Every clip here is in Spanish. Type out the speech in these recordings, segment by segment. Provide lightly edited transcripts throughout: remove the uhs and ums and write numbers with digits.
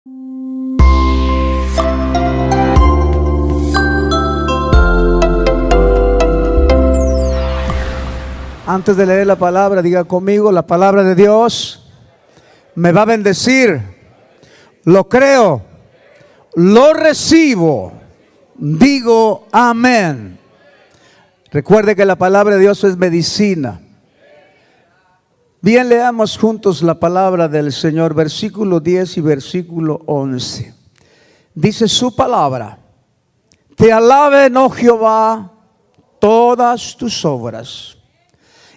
Antes de leer la palabra, diga conmigo: la palabra de Dios me va a bendecir. Lo creo, lo recibo, digo amén. Recuerde que la palabra de Dios es medicina. Bien, leamos juntos la palabra del Señor, versículo 10 y versículo 11. Dice su palabra: te alaben, oh Jehová, todas tus obras,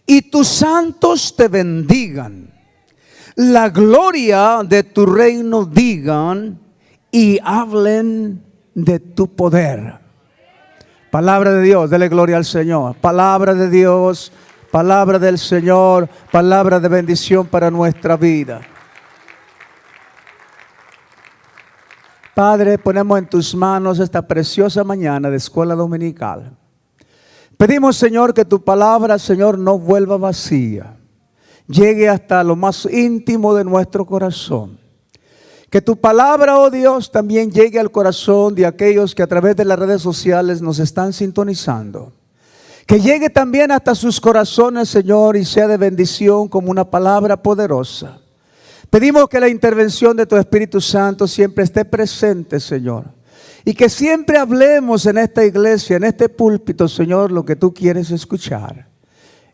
y tus santos te bendigan. La gloria de tu reino digan, y hablen de tu poder. Palabra de Dios, dele gloria al Señor. Palabra de Dios, palabra del Señor, palabra de bendición para nuestra vida. Padre, ponemos en tus manos esta preciosa mañana de escuela dominical. Pedimos, Señor, que tu palabra, Señor, no vuelva vacía. Llegue hasta lo más íntimo de nuestro corazón. Que tu palabra, oh Dios, también llegue al corazón de aquellos que a través de las redes sociales nos están sintonizando. Que llegue también hasta sus corazones, Señor, y sea de bendición como una palabra poderosa. Pedimos que la intervención de tu Espíritu Santo siempre esté presente, Señor. Y que siempre hablemos en esta iglesia, en este púlpito, Señor, lo que tú quieres escuchar.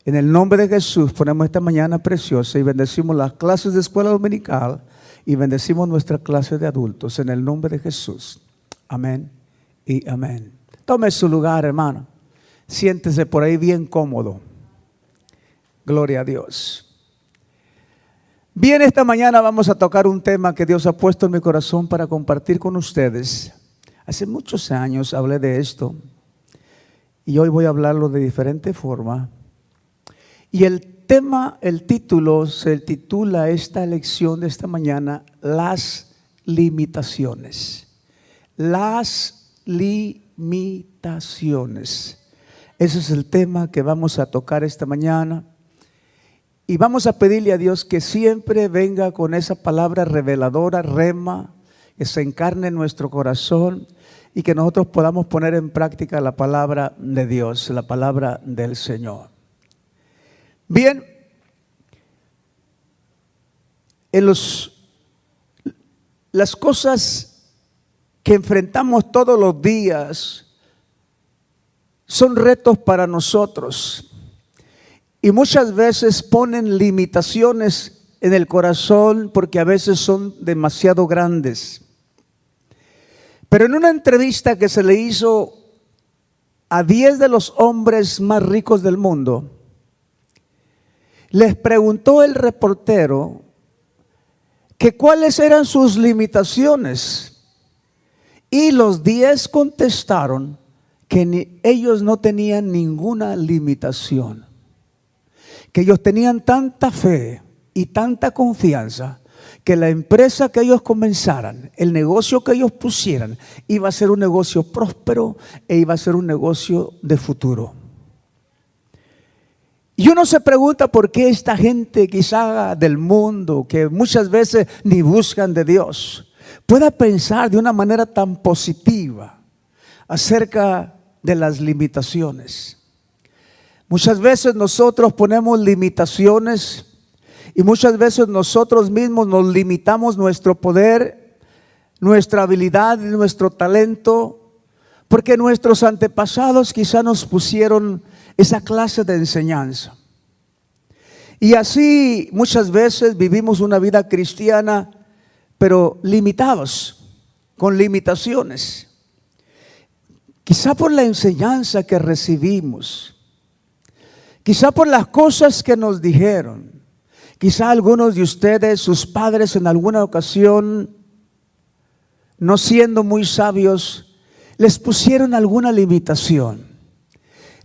En el nombre de Jesús ponemos esta mañana preciosa y bendecimos las clases de escuela dominical y bendecimos nuestra clase de adultos. En el nombre de Jesús. Amén y amén. Tome su lugar, hermano. Siéntese por ahí bien cómodo. Gloria a Dios. Bien, esta mañana vamos a tocar un tema que Dios ha puesto en mi corazón para compartir con ustedes. Hace muchos años hablé de esto y hoy voy a hablarlo de diferente forma. Y el título se titula esta lección de esta mañana: las limitaciones. Las limitaciones. Ese es el tema que vamos a tocar esta mañana. Y vamos a pedirle a Dios que siempre venga con esa palabra reveladora, rema, que se encarne en nuestro corazón y que nosotros podamos poner en práctica la palabra de Dios, la palabra del Señor. Bien, las cosas que enfrentamos todos los días son retos para nosotros y muchas veces ponen limitaciones en el corazón porque a veces son demasiado grandes. Pero en una entrevista que se le hizo a 10 de los hombres más ricos del mundo, les preguntó el reportero que cuáles eran sus limitaciones. Y los 10 contestaron que ellos no tenían ninguna limitación. Que ellos tenían tanta fe y tanta confianza que la empresa que ellos comenzaran, el negocio que ellos pusieran, iba a ser un negocio próspero e iba a ser un negocio de futuro. Y uno se pregunta por qué esta gente quizá del mundo, que muchas veces ni buscan de Dios, pueda pensar de una manera tan positiva acerca de las limitaciones. Muchas veces nosotros ponemos limitaciones y muchas veces nosotros mismos nos limitamos nuestro poder, nuestra habilidad y nuestro talento, porque nuestros antepasados quizá nos pusieron esa clase de enseñanza. Y así muchas veces vivimos una vida cristiana, pero limitados, con limitaciones. Quizá por la enseñanza que recibimos, quizá por las cosas que nos dijeron. Quizá algunos de ustedes, sus padres en alguna ocasión, no siendo muy sabios, les pusieron alguna limitación.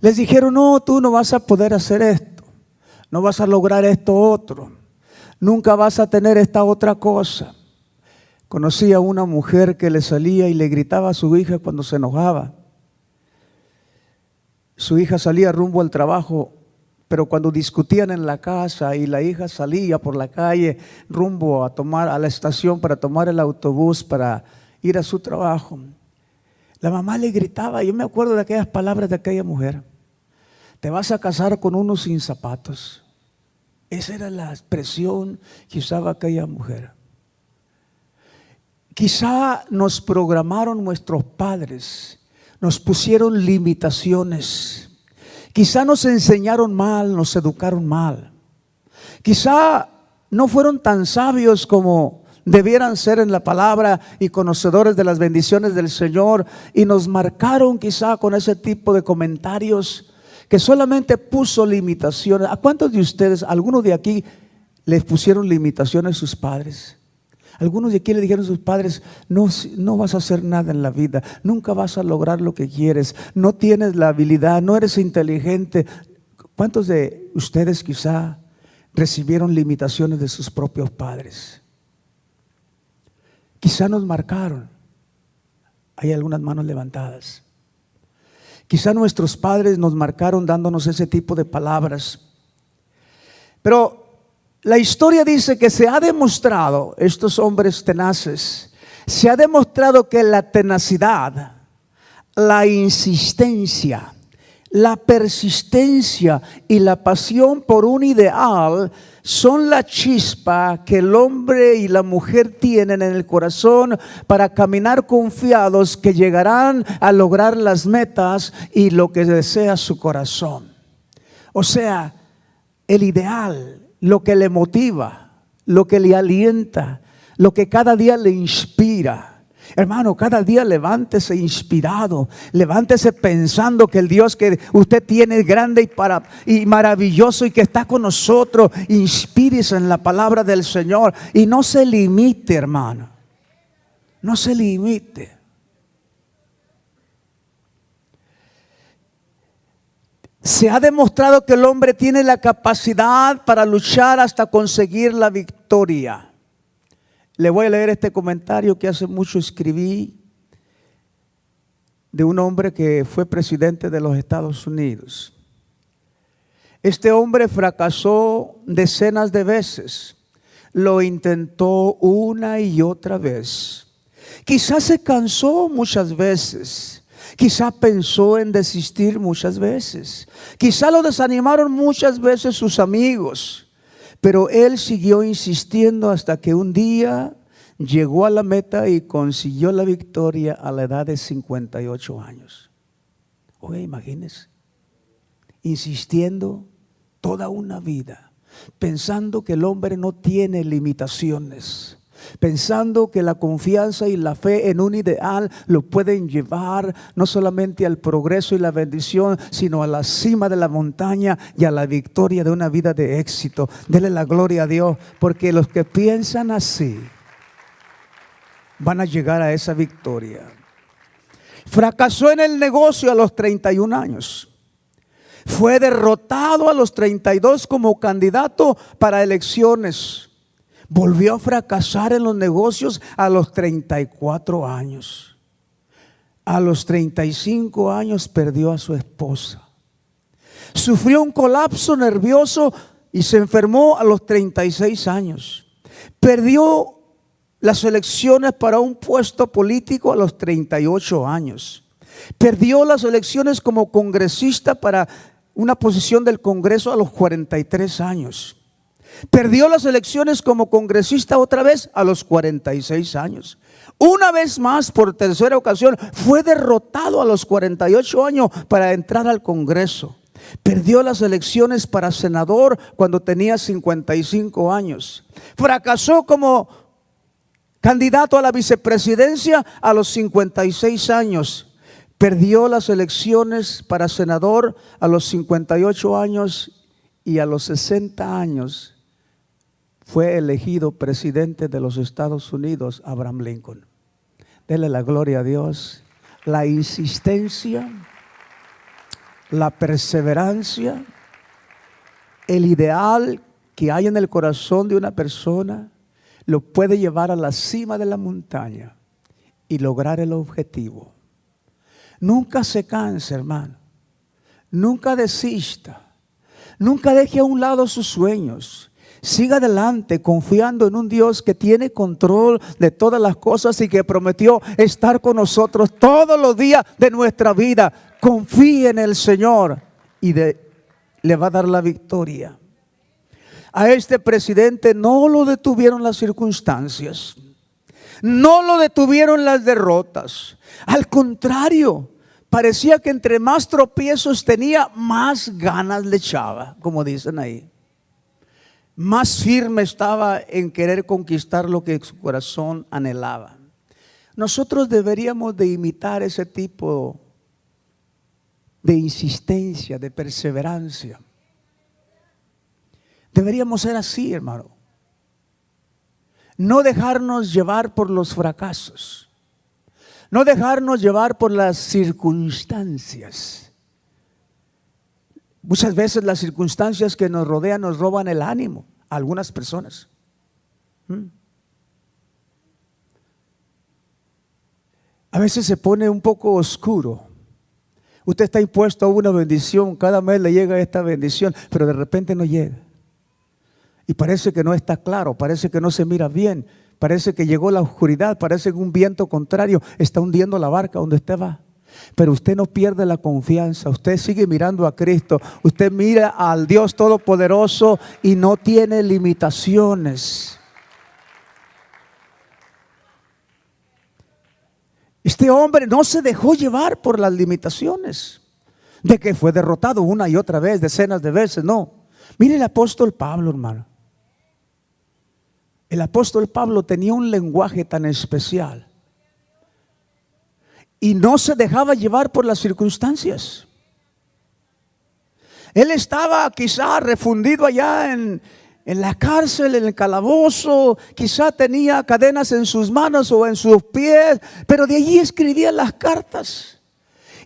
Les dijeron: no, tú no vas a poder hacer esto, no vas a lograr esto otro, nunca vas a tener esta otra cosa. Conocí a una mujer que le salía y le gritaba a su hija cuando se enojaba. Su hija salía rumbo al trabajo pero cuando discutían en la casa y la hija salía por la calle rumbo a la estación para tomar el autobús para ir a su trabajo, la mamá le gritaba. Yo me acuerdo de aquellas palabras de aquella mujer: te vas a casar con uno sin zapatos. Esa era la expresión que usaba aquella mujer. Quizá nos programaron nuestros padres, nos pusieron limitaciones. Quizá nos enseñaron mal, nos educaron mal. Quizá no fueron tan sabios como debieran ser en la palabra y conocedores de las bendiciones del Señor, y nos marcaron quizá con ese tipo de comentarios que solamente puso limitaciones. ¿A cuántos de ustedes, algunos de aquí, les pusieron limitaciones a sus padres? Algunos de aquí le dijeron a sus padres: no vas a hacer nada en la vida, nunca vas a lograr lo que quieres, no tienes la habilidad, no eres inteligente. ¿Cuántos de ustedes quizá recibieron limitaciones de sus propios padres? Quizá nos marcaron. Hay algunas manos levantadas. Quizá nuestros padres nos marcaron dándonos ese tipo de palabras. Pero la historia dice que se ha demostrado, estos hombres tenaces, se ha demostrado que la tenacidad, la insistencia, la persistencia y la pasión por un ideal son la chispa que el hombre y la mujer tienen en el corazón para caminar confiados que llegarán a lograr las metas y lo que desea su corazón. O sea, el ideal, lo que le motiva, lo que le alienta, lo que cada día le inspira. Hermano, cada día levántese inspirado, levántese pensando que el Dios que usted tiene es grande y maravilloso y que está con nosotros. Inspírese en la palabra del Señor y no se limite, hermano. No se limite. Se ha demostrado que el hombre tiene la capacidad para luchar hasta conseguir la victoria. Le voy a leer este comentario que hace mucho escribí de un hombre que fue presidente de los Estados Unidos. Este hombre fracasó decenas de veces. Lo intentó una y otra vez. Quizás se cansó muchas veces. Quizá pensó en desistir muchas veces. Quizá lo desanimaron muchas veces sus amigos. Pero él siguió insistiendo hasta que un día llegó a la meta y consiguió la victoria a la edad de 58 años. Oye, imagínense. Insistiendo toda una vida. Pensando que el hombre no tiene limitaciones. Pensando que la confianza y la fe en un ideal lo pueden llevar no solamente al progreso y la bendición, sino a la cima de la montaña y a la victoria de una vida de éxito. Dele la gloria a Dios, porque los que piensan así van a llegar a esa victoria. Fracasó en el negocio a los 31 años. Fue derrotado a los 32 como candidato para elecciones. Volvió a fracasar en los negocios a los 34 años. A los 35 años perdió a su esposa. Sufrió un colapso nervioso y se enfermó a los 36 años. Perdió las elecciones para un puesto político a los 38 años. Perdió las elecciones como congresista para una posición del Congreso a los 43 años. Perdió las elecciones como congresista otra vez a los 46 años. Una vez más, por tercera ocasión, fue derrotado a los 48 años para entrar al Congreso. Perdió las elecciones para senador cuando tenía 55 años. Fracasó como candidato a la vicepresidencia a los 56 años. Perdió las elecciones para senador a los 58 años y a los 60 años fue elegido presidente de los Estados Unidos, Abraham Lincoln. Dele la gloria a Dios. La insistencia, la perseverancia, el ideal que hay en el corazón de una persona lo puede llevar a la cima de la montaña y lograr el objetivo. Nunca se canse, hermano. Nunca desista. Nunca deje a un lado sus sueños. Siga adelante confiando en un Dios que tiene control de todas las cosas y que prometió estar con nosotros todos los días de nuestra vida. Confíe en el Señor y le va a dar la victoria. A este presidente no lo detuvieron las circunstancias, no lo detuvieron las derrotas. Al contrario, parecía que entre más tropiezos tenía, más ganas le echaba, como dicen ahí. Más firme estaba en querer conquistar lo que su corazón anhelaba. Nosotros deberíamos de imitar ese tipo de insistencia, de perseverancia. Deberíamos ser así, hermano. No dejarnos llevar por los fracasos. No dejarnos llevar por las circunstancias. Muchas veces las circunstancias que nos rodean nos roban el ánimo a algunas personas. A veces se pone un poco oscuro. Usted está impuesto a una bendición, cada mes le llega esta bendición, pero de repente no llega. Y parece que no está claro, parece que no se mira bien, parece que llegó la oscuridad, parece que un viento contrario está hundiendo la barca donde usted va. Pero usted no pierde la confianza, usted sigue mirando a Cristo, usted mira al Dios Todopoderoso y no tiene limitaciones. Este hombre no se dejó llevar por las limitaciones de que fue derrotado una y otra vez, decenas de veces, no. Mire el apóstol Pablo, hermano. El apóstol Pablo tenía un lenguaje tan especial y no se dejaba llevar por las circunstancias. Él estaba quizá refundido allá en la cárcel, en el calabozo, quizá tenía cadenas en sus manos o en sus pies, pero de allí escribía las cartas.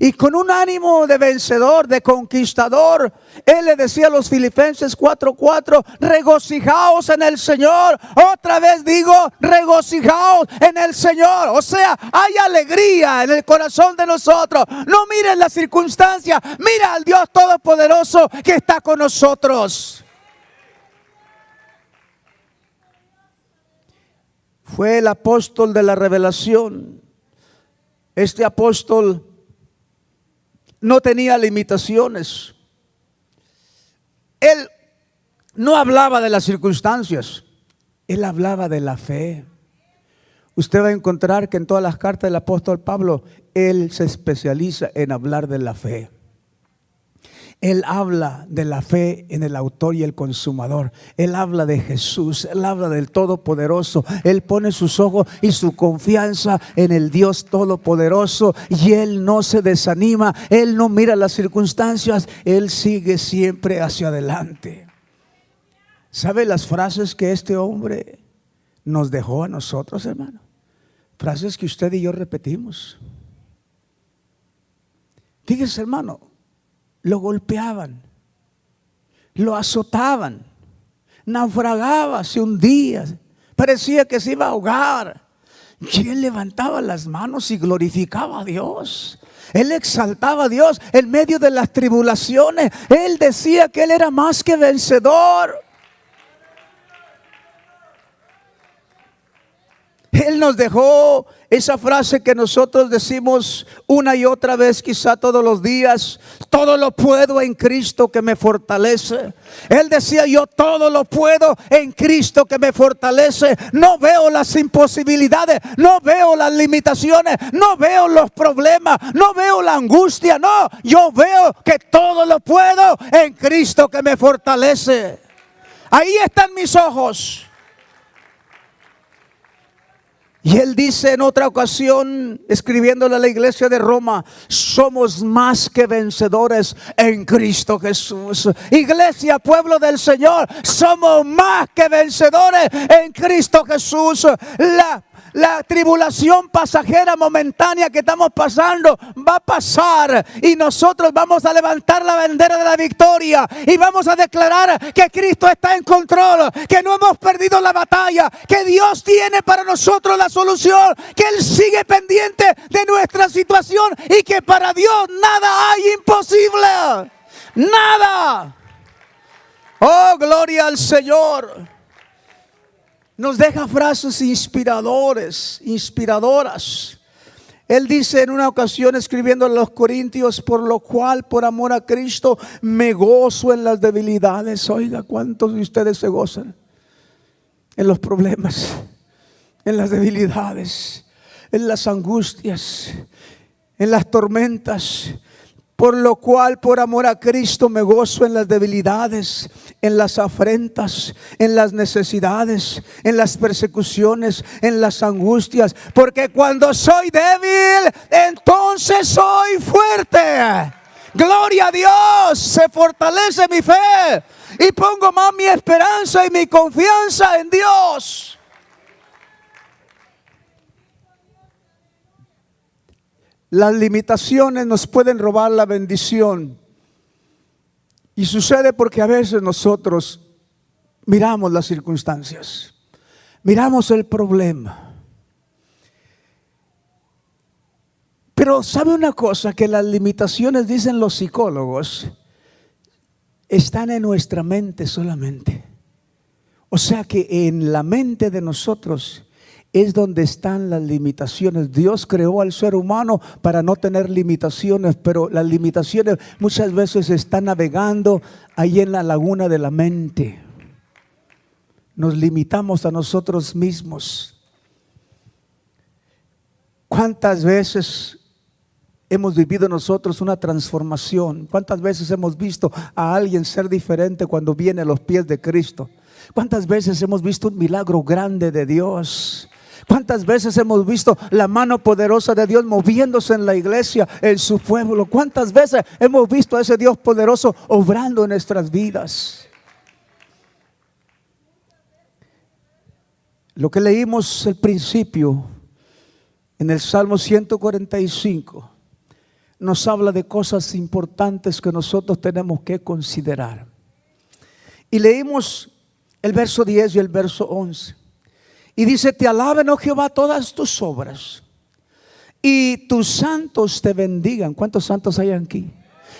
Y con un ánimo de vencedor, de conquistador, él le decía a los Filipenses 4:4, regocijaos en el Señor. Otra vez digo, regocijaos en el Señor. O sea, hay alegría en el corazón de nosotros. No miren las circunstancias, mira al Dios Todopoderoso que está con nosotros. Fue el apóstol de la revelación. Este apóstol no tenía limitaciones. Él no hablaba de las circunstancias, él hablaba de la fe. Usted va a encontrar que en todas las cartas del apóstol Pablo, él se especializa en hablar de la fe. Él habla de la fe en el autor y el consumador. Él habla de Jesús, él habla del Todopoderoso. Él pone sus ojos y su confianza en el Dios Todopoderoso y él no se desanima, él no mira las circunstancias, él sigue siempre hacia adelante. ¿Sabe las frases que este hombre nos dejó a nosotros, hermano? Frases que usted y yo repetimos. Fíjese, hermano. Lo golpeaban, lo azotaban, naufragaba, se hundía, parecía que se iba a ahogar. Y él levantaba las manos y glorificaba a Dios. Él exaltaba a Dios en medio de las tribulaciones. Él decía que él era más que vencedor. Él nos dejó esa frase que nosotros decimos una y otra vez, quizá todos los días: todo lo puedo en Cristo que me fortalece. Él decía: yo todo lo puedo en Cristo que me fortalece. No veo las imposibilidades, no veo las limitaciones, no veo los problemas, no veo la angustia. No, yo veo que todo lo puedo en Cristo que me fortalece. Ahí están mis ojos. Y él dice en otra ocasión, escribiéndole a la iglesia de Roma: somos más que vencedores en Cristo Jesús. Iglesia, pueblo del Señor, somos más que vencedores en Cristo Jesús. La tribulación pasajera momentánea que estamos pasando va a pasar y nosotros vamos a levantar la bandera de la victoria y vamos a declarar que Cristo está en control, que no hemos perdido la batalla, que Dios tiene para nosotros la solución, que Él sigue pendiente de nuestra situación y que para Dios nada hay imposible. Nada. Oh, gloria al Señor. Nos deja frases inspiradoras. Él dice en una ocasión escribiendo a los Corintios: por lo cual, por amor a Cristo, me gozo en las debilidades. Oiga, ¿cuántos de ustedes se gozan en los problemas, en las debilidades, en las angustias, en las tormentas? Por lo cual, por amor a Cristo, me gozo en las debilidades, en las afrentas, en las necesidades, en las persecuciones, en las angustias. Porque cuando soy débil, entonces soy fuerte. Gloria a Dios, se fortalece mi fe y pongo más mi esperanza y mi confianza en Dios. Las limitaciones nos pueden robar la bendición. Y sucede porque a veces nosotros miramos las circunstancias, miramos el problema. Pero ¿sabe una cosa? Que las limitaciones, dicen los psicólogos, están en nuestra mente solamente. O sea que en la mente de nosotros es donde están las limitaciones. Dios creó al ser humano para no tener limitaciones, pero las limitaciones muchas veces están navegando ahí en la laguna de la mente. Nos limitamos a nosotros mismos. ¿Cuántas veces hemos vivido nosotros una transformación? ¿Cuántas veces hemos visto a alguien ser diferente cuando viene a los pies de Cristo? ¿Cuántas veces hemos visto un milagro grande de Dios? ¿Cuántas veces hemos visto la mano poderosa de Dios moviéndose en la iglesia, en su pueblo? ¿Cuántas veces hemos visto a ese Dios poderoso obrando en nuestras vidas? Lo que leímos al principio en el Salmo 145 nos habla de cosas importantes que nosotros tenemos que considerar. Y leímos el verso 10 y el verso 11. Y dice: te alaben, oh Jehová, todas tus obras, y tus santos te bendigan. ¿Cuántos santos hay aquí?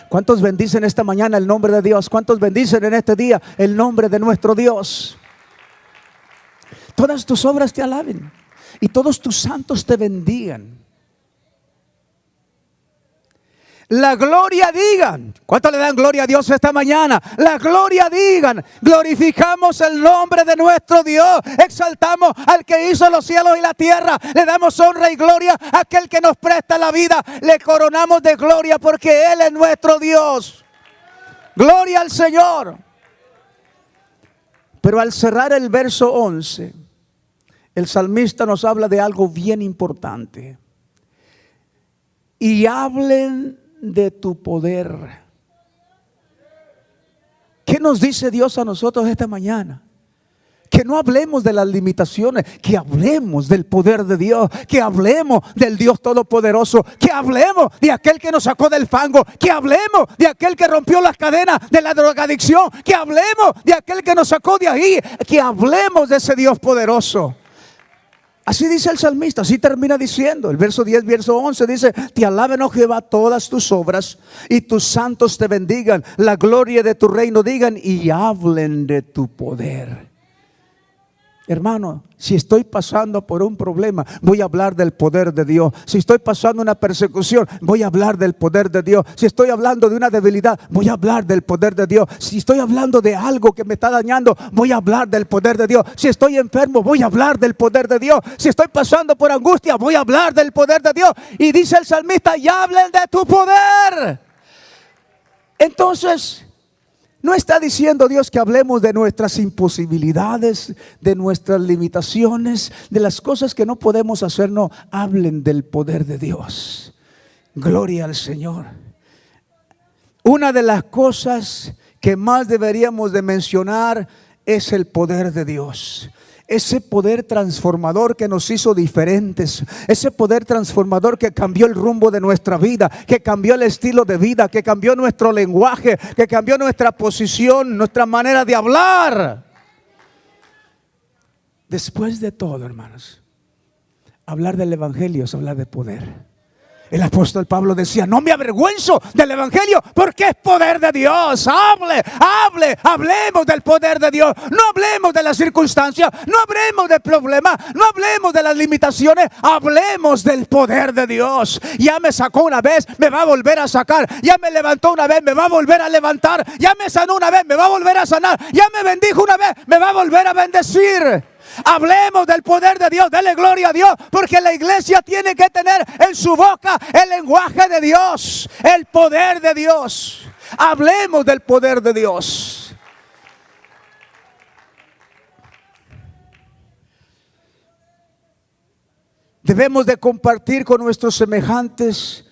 ¿Cuántos bendicen esta mañana el nombre de Dios? ¿Cuántos bendicen en este día el nombre de nuestro Dios? Todas tus obras te alaben y todos tus santos te bendigan. La gloria digan. ¿Cuánto le dan gloria a Dios esta mañana? La gloria digan. Glorificamos el nombre de nuestro Dios. Exaltamos al que hizo los cielos y la tierra. Le damos honra y gloria a aquel que nos presta la vida. Le coronamos de gloria porque Él es nuestro Dios. Gloria al Señor. Pero al cerrar el verso 11, el salmista nos habla de algo bien importante. Y hablen de tu poder. ¿Qué nos dice Dios a nosotros esta mañana? Que no hablemos de las limitaciones, que hablemos del poder de Dios, que hablemos del Dios todopoderoso, que hablemos de aquel que nos sacó del fango, que hablemos de aquel que rompió las cadenas de la drogadicción, que hablemos de aquel que nos sacó de ahí, que hablemos de ese Dios poderoso. Así dice el salmista, así termina diciendo. El verso 10, verso 11 dice: te alaben, oh Jehová, todas tus obras, y tus santos te bendigan. La gloria de tu reino digan, y hablen de tu poder. Hermano, si estoy pasando por un problema, voy a hablar del poder de Dios. Si estoy pasando una persecución, voy a hablar del poder de Dios. Si estoy hablando de una debilidad, voy a hablar del poder de Dios. Si estoy hablando de algo que me está dañando, voy a hablar del poder de Dios. Si estoy enfermo, voy a hablar del poder de Dios. Si estoy pasando por angustia, voy a hablar del poder de Dios. Y dice el salmista: y hablen de tu poder. Entonces, no está diciendo Dios que hablemos de nuestras imposibilidades, de nuestras limitaciones, de las cosas que no podemos hacer. No, hablen del poder de Dios. Gloria al Señor. Una de las cosas que más deberíamos de mencionar es el poder de Dios. Ese poder transformador que nos hizo diferentes. Ese poder transformador que cambió el rumbo de nuestra vida, que cambió el estilo de vida, que cambió nuestro lenguaje, que cambió nuestra posición, nuestra manera de hablar. Después de todo, hermanos, hablar del evangelio es hablar de poder. El apóstol Pablo decía: no me avergüenzo del evangelio, porque es poder de Dios. Hablemos del poder de Dios. No hablemos de las circunstancias, no hablemos del problema, no hablemos de las limitaciones. Hablemos del poder de Dios. Ya me sacó una vez, me va a volver a sacar. Ya me levantó una vez, me va a volver a levantar. Ya me sanó una vez, me va a volver a sanar. Ya me bendijo una vez, me va a volver a bendecir. Hablemos del poder de Dios, dele gloria a Dios, porque la iglesia tiene que tener en su boca el lenguaje de Dios, el poder de Dios. Hablemos del poder de Dios. Debemos de compartir con nuestros semejantes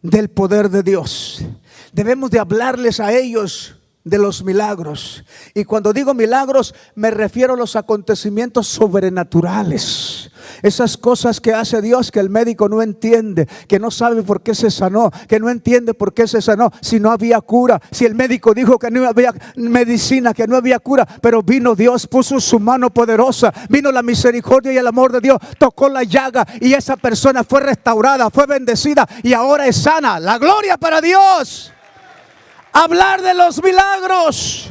del poder de Dios. Debemos de hablarles a ellos de los milagros. Y cuando digo milagros, me refiero a los acontecimientos sobrenaturales. Esas cosas que hace Dios que el médico no entiende, que no sabe por qué se sanó, que no entiende por qué se sanó, si no había cura, si el médico dijo que no había medicina, que no había cura, pero vino Dios, puso su mano poderosa, vino la misericordia y el amor de Dios, tocó la llaga y esa persona fue restaurada, fue bendecida y ahora es sana. La gloria para Dios. Hablar de los milagros.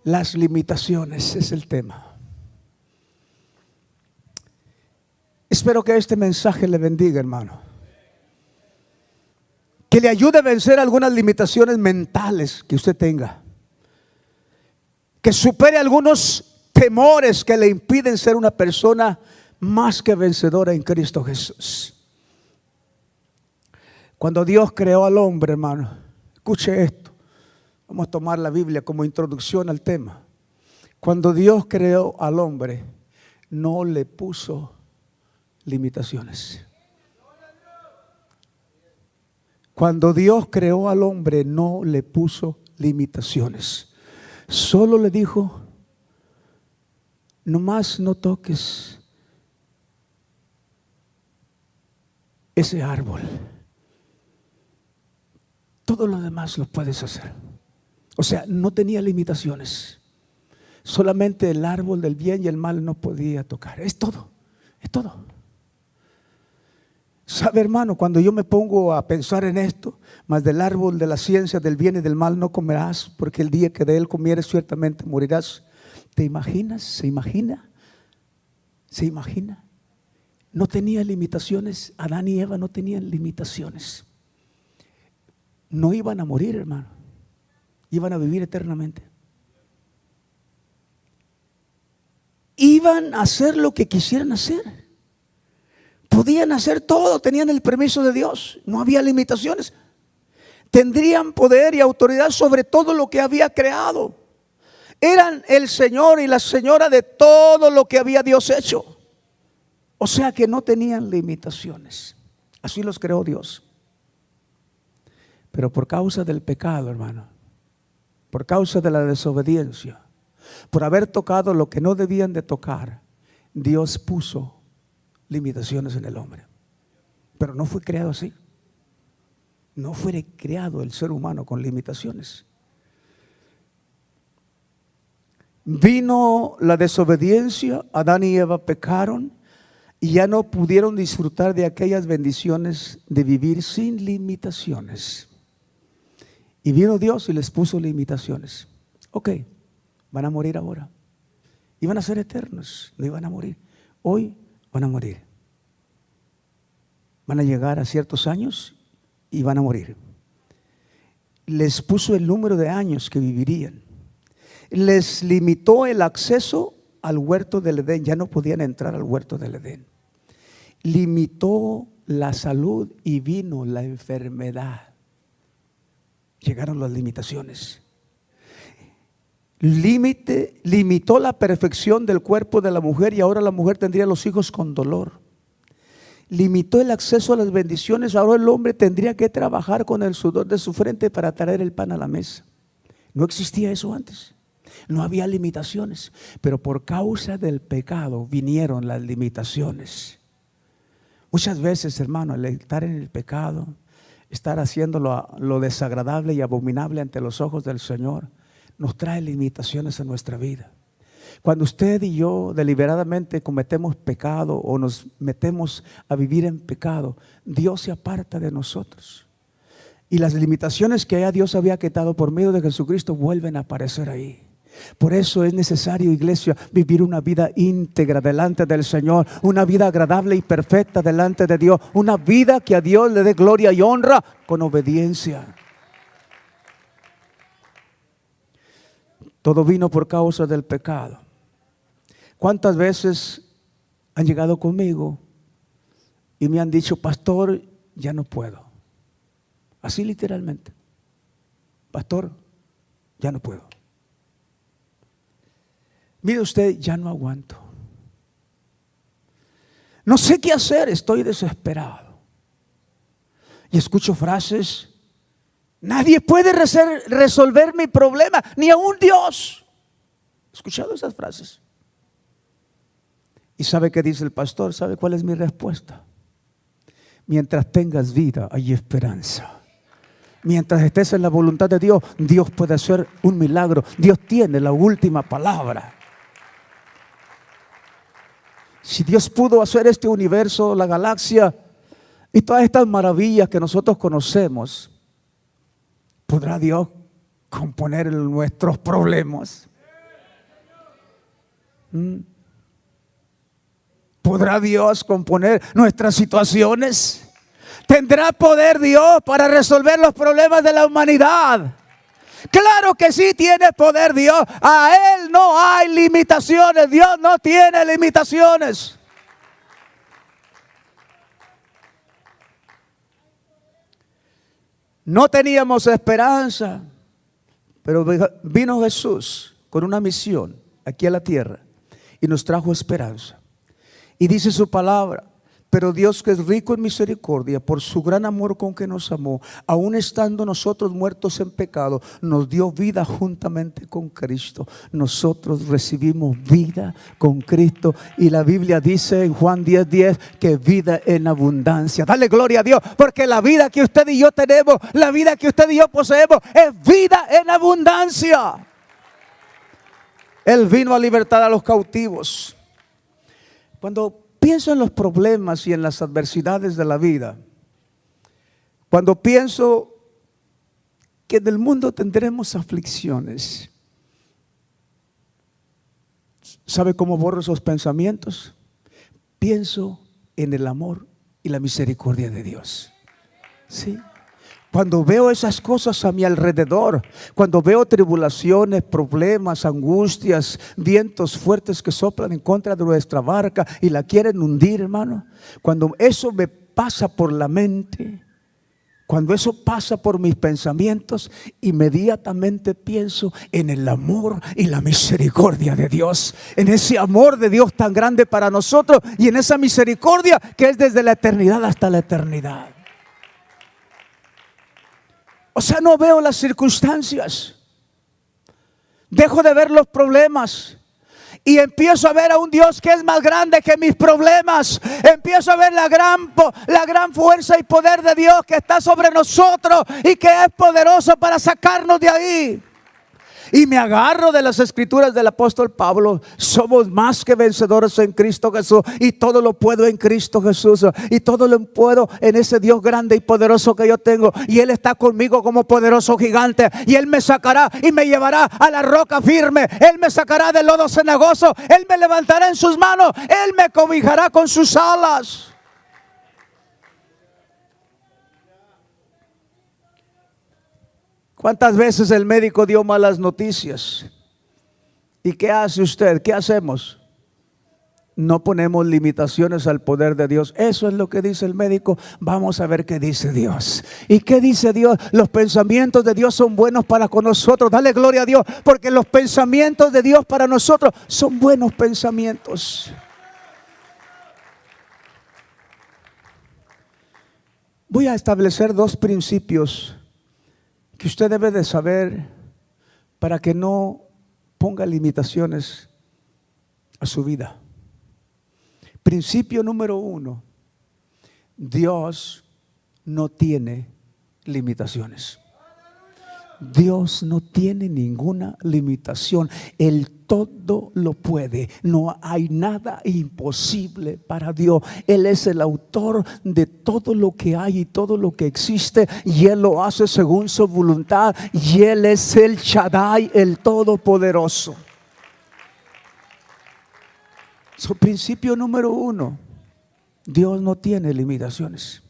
Las limitaciones es el tema. Espero que este mensaje le bendiga, hermano. Que le ayude a vencer algunas limitaciones mentales que usted tenga. Que supere algunos temores que le impiden ser una persona más que vencedora en Cristo Jesús. Cuando Dios creó al hombre, hermano, escuche esto. Vamos a tomar la Biblia como introducción al tema. Cuando Dios creó al hombre, no le puso limitaciones. Cuando Dios creó al hombre, no le puso limitaciones. Solo le dijo: nomás no toques ese árbol. Todo lo demás lo puedes hacer. O sea, no tenía limitaciones. Solamente el árbol del bien y el mal no podía tocar. Es todo, es todo. ¿Sabe, hermano? Cuando yo me pongo a pensar en esto, mas del árbol de la ciencia del bien y del mal no comerás, porque el día que de él comieres ciertamente morirás. ¿Te imaginas? ¿Se imagina? ¿Se imagina? No tenía limitaciones. Adán y Eva no tenían limitaciones. No iban a morir, hermano. Iban a vivir eternamente. Iban a hacer lo que quisieran hacer. Podían hacer todo, tenían el permiso de Dios. No había limitaciones. Tendrían poder y autoridad sobre todo lo que había creado. Eran el Señor y la señora de todo lo que había Dios hecho. O sea que no tenían limitaciones. Así los creó Dios. Pero por causa del pecado, hermano, por causa de la desobediencia, por haber tocado lo que no debían de tocar, Dios puso limitaciones en el hombre. Pero no fue creado así. No fue creado el ser humano con limitaciones. Vino la desobediencia, Adán y Eva pecaron y ya no pudieron disfrutar de aquellas bendiciones de vivir sin limitaciones. Y vino Dios y les puso limitaciones. Ok, van a morir ahora. Iban a ser eternos, no iban a morir. Hoy van a morir. Van a llegar a ciertos años y van a morir. Les puso el número de años que vivirían. Les limitó el acceso al huerto del Edén. Ya no podían entrar al huerto del Edén. Limitó la salud y vino la enfermedad. Llegaron las limitaciones. Limitó la perfección del cuerpo de la mujer y ahora la mujer tendría los hijos con dolor. Limitó el acceso a las bendiciones, ahora el hombre tendría que trabajar con el sudor de su frente para traer el pan a la mesa. No existía eso antes. No había limitaciones, pero por causa del pecado vinieron las limitaciones. Muchas veces, hermano, al estar en el pecado, estar haciendo lo desagradable y abominable ante los ojos del Señor, nos trae limitaciones en nuestra vida. Cuando usted y yo deliberadamente cometemos pecado o nos metemos a vivir en pecado, Dios se aparta de nosotros. Y las limitaciones que ya Dios había quitado por medio de Jesucristo vuelven a aparecer ahí. Por eso es necesario, iglesia, vivir una vida íntegra delante del Señor, una vida agradable y perfecta delante de Dios, una vida que a Dios le dé gloria y honra con obediencia. Todo vino por causa del pecado. ¿Cuántas veces han llegado conmigo y me han dicho, pastor, ya no puedo? Así literalmente. Pastor, ya no puedo. Mire usted, ya no aguanto. No sé qué hacer, estoy desesperado. Y escucho frases, nadie puede resolver mi problema, ni aún Dios. ¿He escuchado esas frases? ¿Y sabe qué dice el pastor? ¿Sabe cuál es mi respuesta? Mientras tengas vida, hay esperanza. Mientras estés en la voluntad de Dios, Dios puede hacer un milagro. Dios tiene la última palabra. Si Dios pudo hacer este universo, la galaxia y todas estas maravillas que nosotros conocemos, ¿podrá Dios componer nuestros problemas? ¿Podrá Dios componer nuestras situaciones? ¿Tendrá poder Dios para resolver los problemas de la humanidad? Claro que sí tiene poder Dios. A Él no hay limitaciones. Dios no tiene limitaciones. No teníamos esperanza, pero vino Jesús con una misión aquí a la tierra y nos trajo esperanza. Y dice su palabra, pero Dios, que es rico en misericordia, por su gran amor con que nos amó, aun estando nosotros muertos en pecado, nos dio vida juntamente con Cristo. Nosotros recibimos vida con Cristo, y la Biblia dice en Juan 10:10 que vida en abundancia. Dale gloria a Dios, porque la vida que usted y yo tenemos, la vida que usted y yo poseemos, es vida en abundancia. Él vino a libertar a los cautivos. Cuando pienso en los problemas y en las adversidades de la vida, cuando pienso que en el mundo tendremos aflicciones, ¿sabe cómo borro esos pensamientos? Pienso en el amor y la misericordia de Dios. ¿Sí? Cuando veo esas cosas a mi alrededor, cuando veo tribulaciones, problemas, angustias, vientos fuertes que soplan en contra de nuestra barca y la quieren hundir, hermano, cuando eso me pasa por la mente, cuando eso pasa por mis pensamientos, inmediatamente pienso en el amor y la misericordia de Dios, en ese amor de Dios tan grande para nosotros y en esa misericordia que es desde la eternidad hasta la eternidad. O sea, no veo las circunstancias, dejo de ver los problemas y empiezo a ver a un Dios que es más grande que mis problemas. Empiezo a ver la gran fuerza y poder de Dios que está sobre nosotros y que es poderoso para sacarnos de ahí. Y me agarro de las escrituras del apóstol Pablo. Somos más que vencedores en Cristo Jesús, y todo lo puedo en Cristo Jesús, y todo lo puedo en ese Dios grande y poderoso que yo tengo, y Él está conmigo como poderoso gigante, y Él me sacará y me llevará a la roca firme. Él me sacará del lodo cenagoso, Él me levantará en sus manos, Él me cobijará con sus alas. ¿Cuántas veces el médico dio malas noticias? ¿Y qué hace usted? ¿Qué hacemos? No ponemos limitaciones al poder de Dios. Eso es lo que dice el médico. Vamos a ver qué dice Dios. ¿Y qué dice Dios? Los pensamientos de Dios son buenos para con nosotros. Dale gloria a Dios, porque los pensamientos de Dios para nosotros son buenos pensamientos. Voy a establecer dos principios que usted debe de saber para que no ponga limitaciones a su vida. Principio número 1: Dios no tiene limitaciones. Dios no tiene ninguna limitación. Él todo lo puede. No hay nada imposible para Dios. Él es el autor de todo lo que hay y todo lo que existe, y Él lo hace según su voluntad. Y Él es el Shaddai, el Todopoderoso. Su principio número 1: Dios no tiene limitaciones.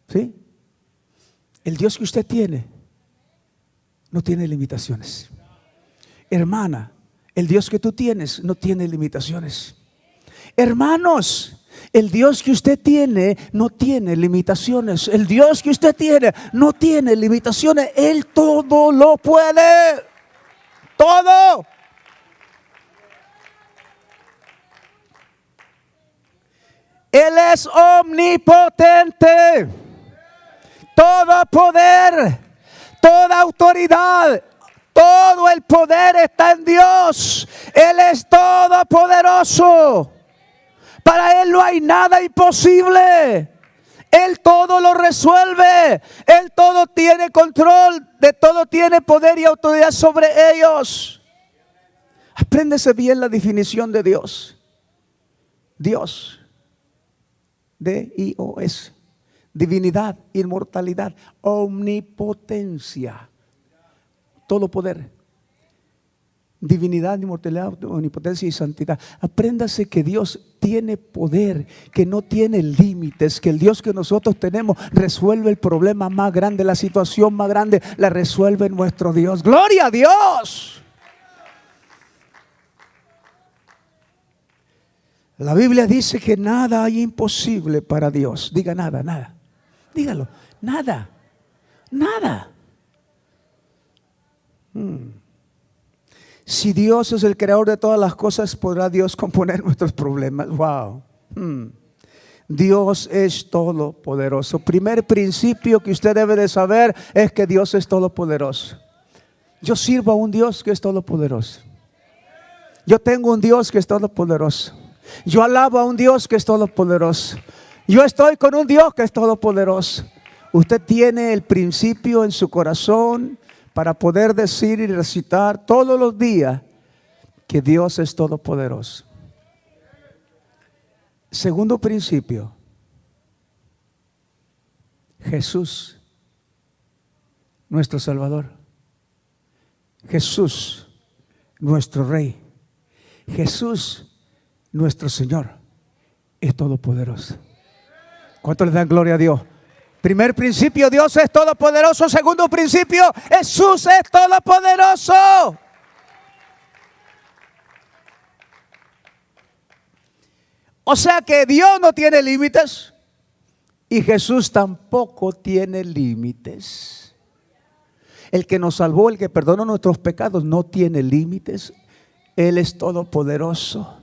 ¿Sí? El Dios que usted tiene no tiene limitaciones. Hermana, el Dios que tú tienes no tiene limitaciones. Hermanos, el Dios que usted tiene no tiene limitaciones. El Dios que usted tiene no tiene limitaciones. Él todo lo puede. Todo. Él es omnipotente. Todo poder, toda autoridad, todo el poder está en Dios. Él es todopoderoso. Para Él no hay nada imposible. Él todo lo resuelve. Él todo tiene control, de todo tiene poder y autoridad sobre ellos. Apréndese bien la definición de Dios. Dios, D-I-O-S, divinidad, inmortalidad, omnipotencia, todo poder. Divinidad, inmortalidad, omnipotencia y santidad. Apréndase que Dios tiene poder, que no tiene límites, que el Dios que nosotros tenemos resuelve el problema más grande, la situación más grande la resuelve nuestro Dios. ¡Gloria a Dios! La Biblia dice que nada hay imposible para Dios. Diga nada, nada. Dígalo, nada, nada. Si Dios es el creador de todas las cosas, ¿podrá Dios componer nuestros problemas? Wow. Dios es todopoderoso. Primer principio que usted debe de saber es que Dios es todopoderoso. Yo sirvo a un Dios que es todopoderoso. Yo tengo un Dios que es todopoderoso. Yo alabo a un Dios que es todopoderoso. Yo estoy con un Dios que es todopoderoso. Usted tiene el principio en su corazón para poder decir y recitar todos los días que Dios es todopoderoso. Segundo principio: Jesús, nuestro Salvador. Jesús, nuestro Rey. Jesús, nuestro Señor, es todopoderoso. ¿Cuánto le dan gloria a Dios? Primer principio: Dios es todopoderoso. Segundo principio: Jesús es todopoderoso. O sea que Dios no tiene límites y Jesús tampoco tiene límites. El que nos salvó, el que perdonó nuestros pecados, no tiene límites. Él es todopoderoso.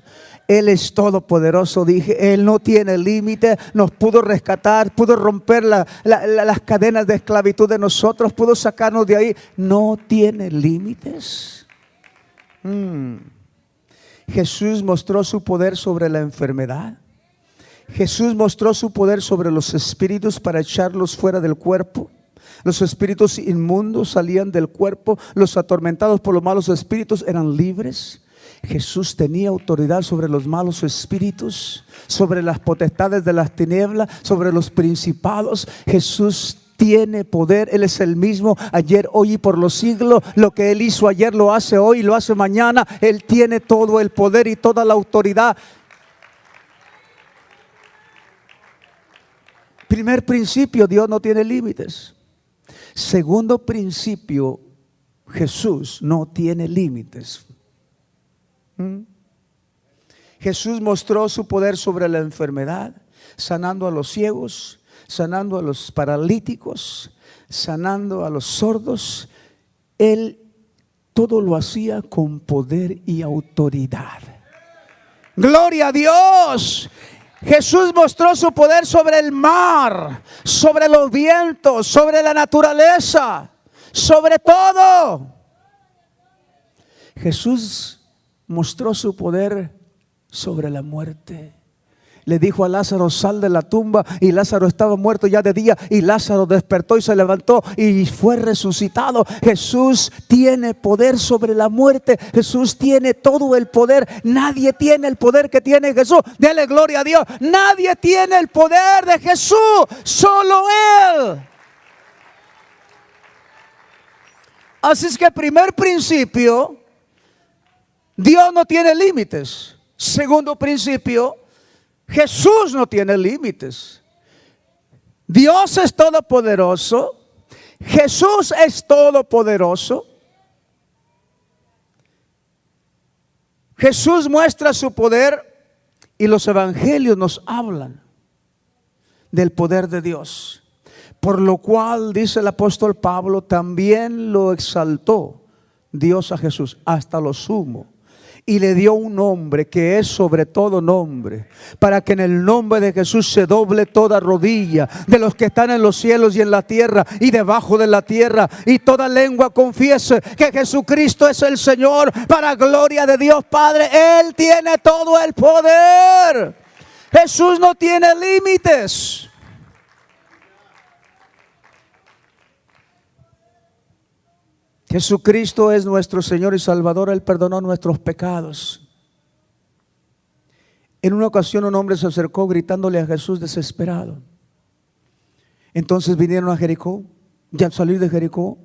Él es todopoderoso, dije. Él no tiene límite. Nos pudo rescatar, pudo romper las cadenas de esclavitud de nosotros, pudo sacarnos de ahí. No tiene límites. Jesús mostró su poder sobre la enfermedad. Jesús mostró su poder sobre los espíritus para echarlos fuera del cuerpo. Los espíritus inmundos salían del cuerpo. Los atormentados por los malos espíritus eran libres. Jesús tenía autoridad sobre los malos espíritus, sobre las potestades de las tinieblas, sobre los principados. Jesús tiene poder. Él es el mismo ayer, hoy y por los siglos. Lo que Él hizo ayer lo hace hoy y lo hace mañana. Él tiene todo el poder y toda la autoridad. Primer principio: Dios no tiene límites. Segundo principio: Jesús no tiene límites. Jesús mostró su poder sobre la enfermedad, sanando a los ciegos, sanando a los paralíticos, sanando a los sordos. Él todo lo hacía con poder y autoridad. ¡Gloria a Dios! Jesús mostró su poder sobre el mar, sobre los vientos, sobre la naturaleza, sobre todo. Jesús mostró su poder sobre la muerte. le dijo a Lázaro, sal de la tumba, y Lázaro estaba muerto ya de día, y Lázaro despertó y se levantó y fue resucitado. Jesús tiene poder sobre la muerte. Jesús tiene todo el poder. Nadie tiene el poder que tiene Jesús. Dele gloria a Dios. Nadie tiene el poder de Jesús, solo Él. Así es que primer principio, Dios no tiene límites. Segundo principio, Jesús no tiene límites. Dios es todopoderoso. Jesús es todopoderoso. Jesús muestra su poder y los evangelios nos hablan del poder de Dios. Por lo cual, dice el apóstol Pablo, también lo exaltó Dios a Jesús hasta lo sumo. Y le dio un nombre que es sobre todo nombre, para que en el nombre de Jesús se doble toda rodilla de los que están en los cielos y en la tierra y debajo de la tierra, y toda lengua confiese que Jesucristo es el Señor, para gloria de Dios Padre. Él tiene todo el poder. Jesús no tiene límites. Jesucristo es nuestro Señor y Salvador. Él perdonó nuestros pecados. En una ocasión un hombre se acercó gritándole a Jesús desesperado. Entonces vinieron a Jericó, y al salir de Jericó,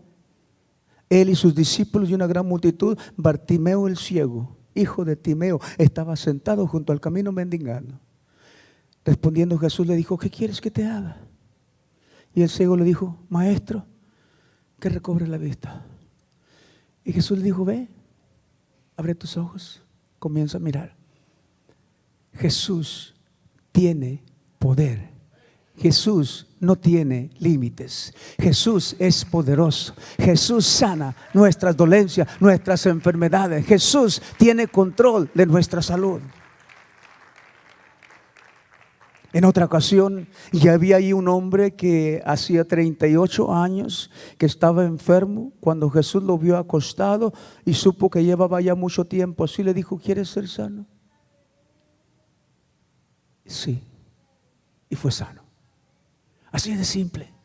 él y sus discípulos y una gran multitud, Bartimeo el ciego, hijo de Timeo, estaba sentado junto al camino mendigando. Respondiendo Jesús le dijo, ¿qué quieres que te haga? Y el ciego le dijo, maestro, que recobre la vista. Y Jesús le dijo, ve, abre tus ojos, comienza a mirar. Jesús tiene poder. Jesús no tiene límites. Jesús es poderoso. Jesús sana nuestras dolencias, nuestras enfermedades. Jesús tiene control de nuestra salud. En otra ocasión, ya había ahí un hombre que hacía 38 años que estaba enfermo. Cuando Jesús lo vio acostado y supo que llevaba ya mucho tiempo así, le dijo, ¿quieres ser sano? Sí, y fue sano. Así de simple.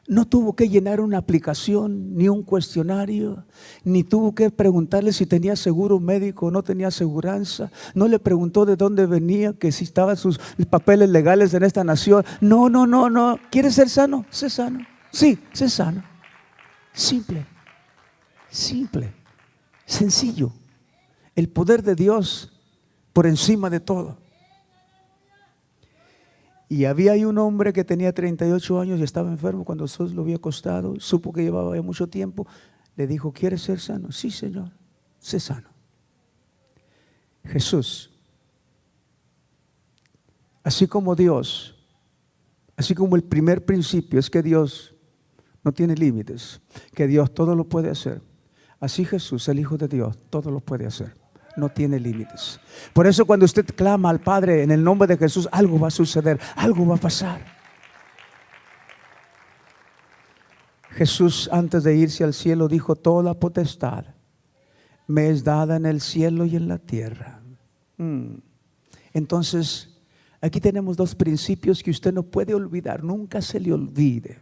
No tuvo que llenar una aplicación, ni un cuestionario, ni tuvo que preguntarle si tenía seguro médico o no tenía aseguranza. No le preguntó de dónde venía, que si estaban sus papeles legales en esta nación. No. ¿Quieres ser sano? Sé sano. Sí, sé sano. Simple, sencillo. El poder de Dios por encima de todo. Y había ahí un hombre que tenía 38 años y estaba enfermo. Cuando Jesús lo vio acostado, supo que llevaba ya mucho tiempo, le dijo, ¿quieres ser sano? Sí, Señor, sé sano. Jesús, así como Dios, así como el primer principio es que Dios no tiene límites, que Dios todo lo puede hacer, así Jesús, el Hijo de Dios, todo lo puede hacer. No tiene límites. Por eso cuando usted clama al Padre en el nombre de Jesús, algo va a suceder, algo va a pasar. Jesús, antes de irse al cielo, dijo, toda potestad me es dada en el cielo y en la tierra. Entonces, aquí tenemos dos principios que usted no puede olvidar, nunca se le olvide.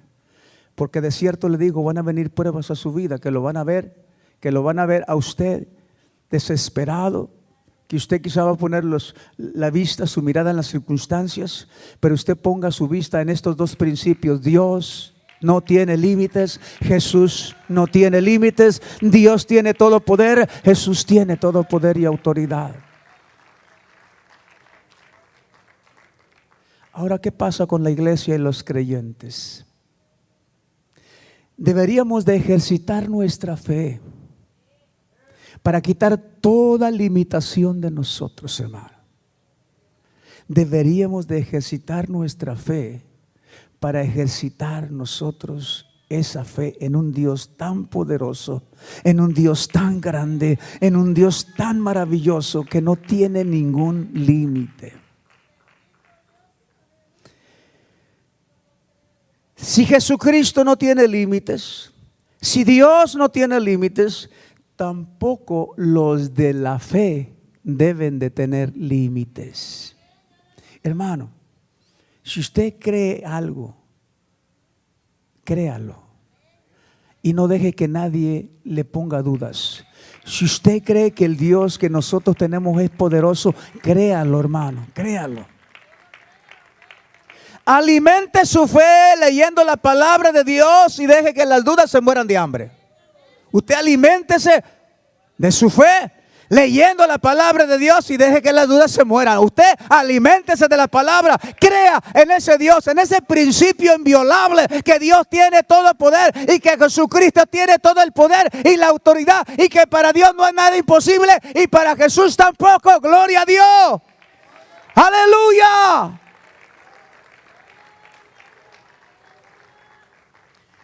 Porque de cierto le digo, van a venir pruebas a su vida, que lo van a ver a usted desesperado, que usted quizá va a poner la vista, su mirada en las circunstancias, pero usted ponga su vista en estos dos principios. Dios no tiene límites, Jesús no tiene límites. Dios tiene todo poder, Jesús tiene todo poder y autoridad. Ahora, ¿qué pasa con la iglesia y los creyentes? Deberíamos de ejercitar nuestra fe para quitar toda limitación de nosotros, hermano. Deberíamos de ejercitar nuestra fe para ejercitar nosotros esa fe en un Dios tan poderoso, en un Dios tan grande, en un Dios tan maravilloso que no tiene ningún límite. Si Jesucristo no tiene límites, si Dios no tiene límites, tampoco los de la fe deben de tener límites. Hermano, si usted cree algo, créalo. Y no deje que nadie le ponga dudas. Si usted cree que el Dios que nosotros tenemos es poderoso, créalo, hermano, créalo. Alimente su fe leyendo la palabra de Dios y deje que las dudas se mueran de hambre. Usted aliméntese de su fe leyendo la palabra de Dios y deje que las dudas se mueran. Usted aliméntese de la palabra, crea en ese Dios, en ese principio inviolable que Dios tiene todo el poder y que Jesucristo tiene todo el poder y la autoridad y que para Dios no hay nada imposible y para Jesús tampoco. Gloria a Dios. Aleluya.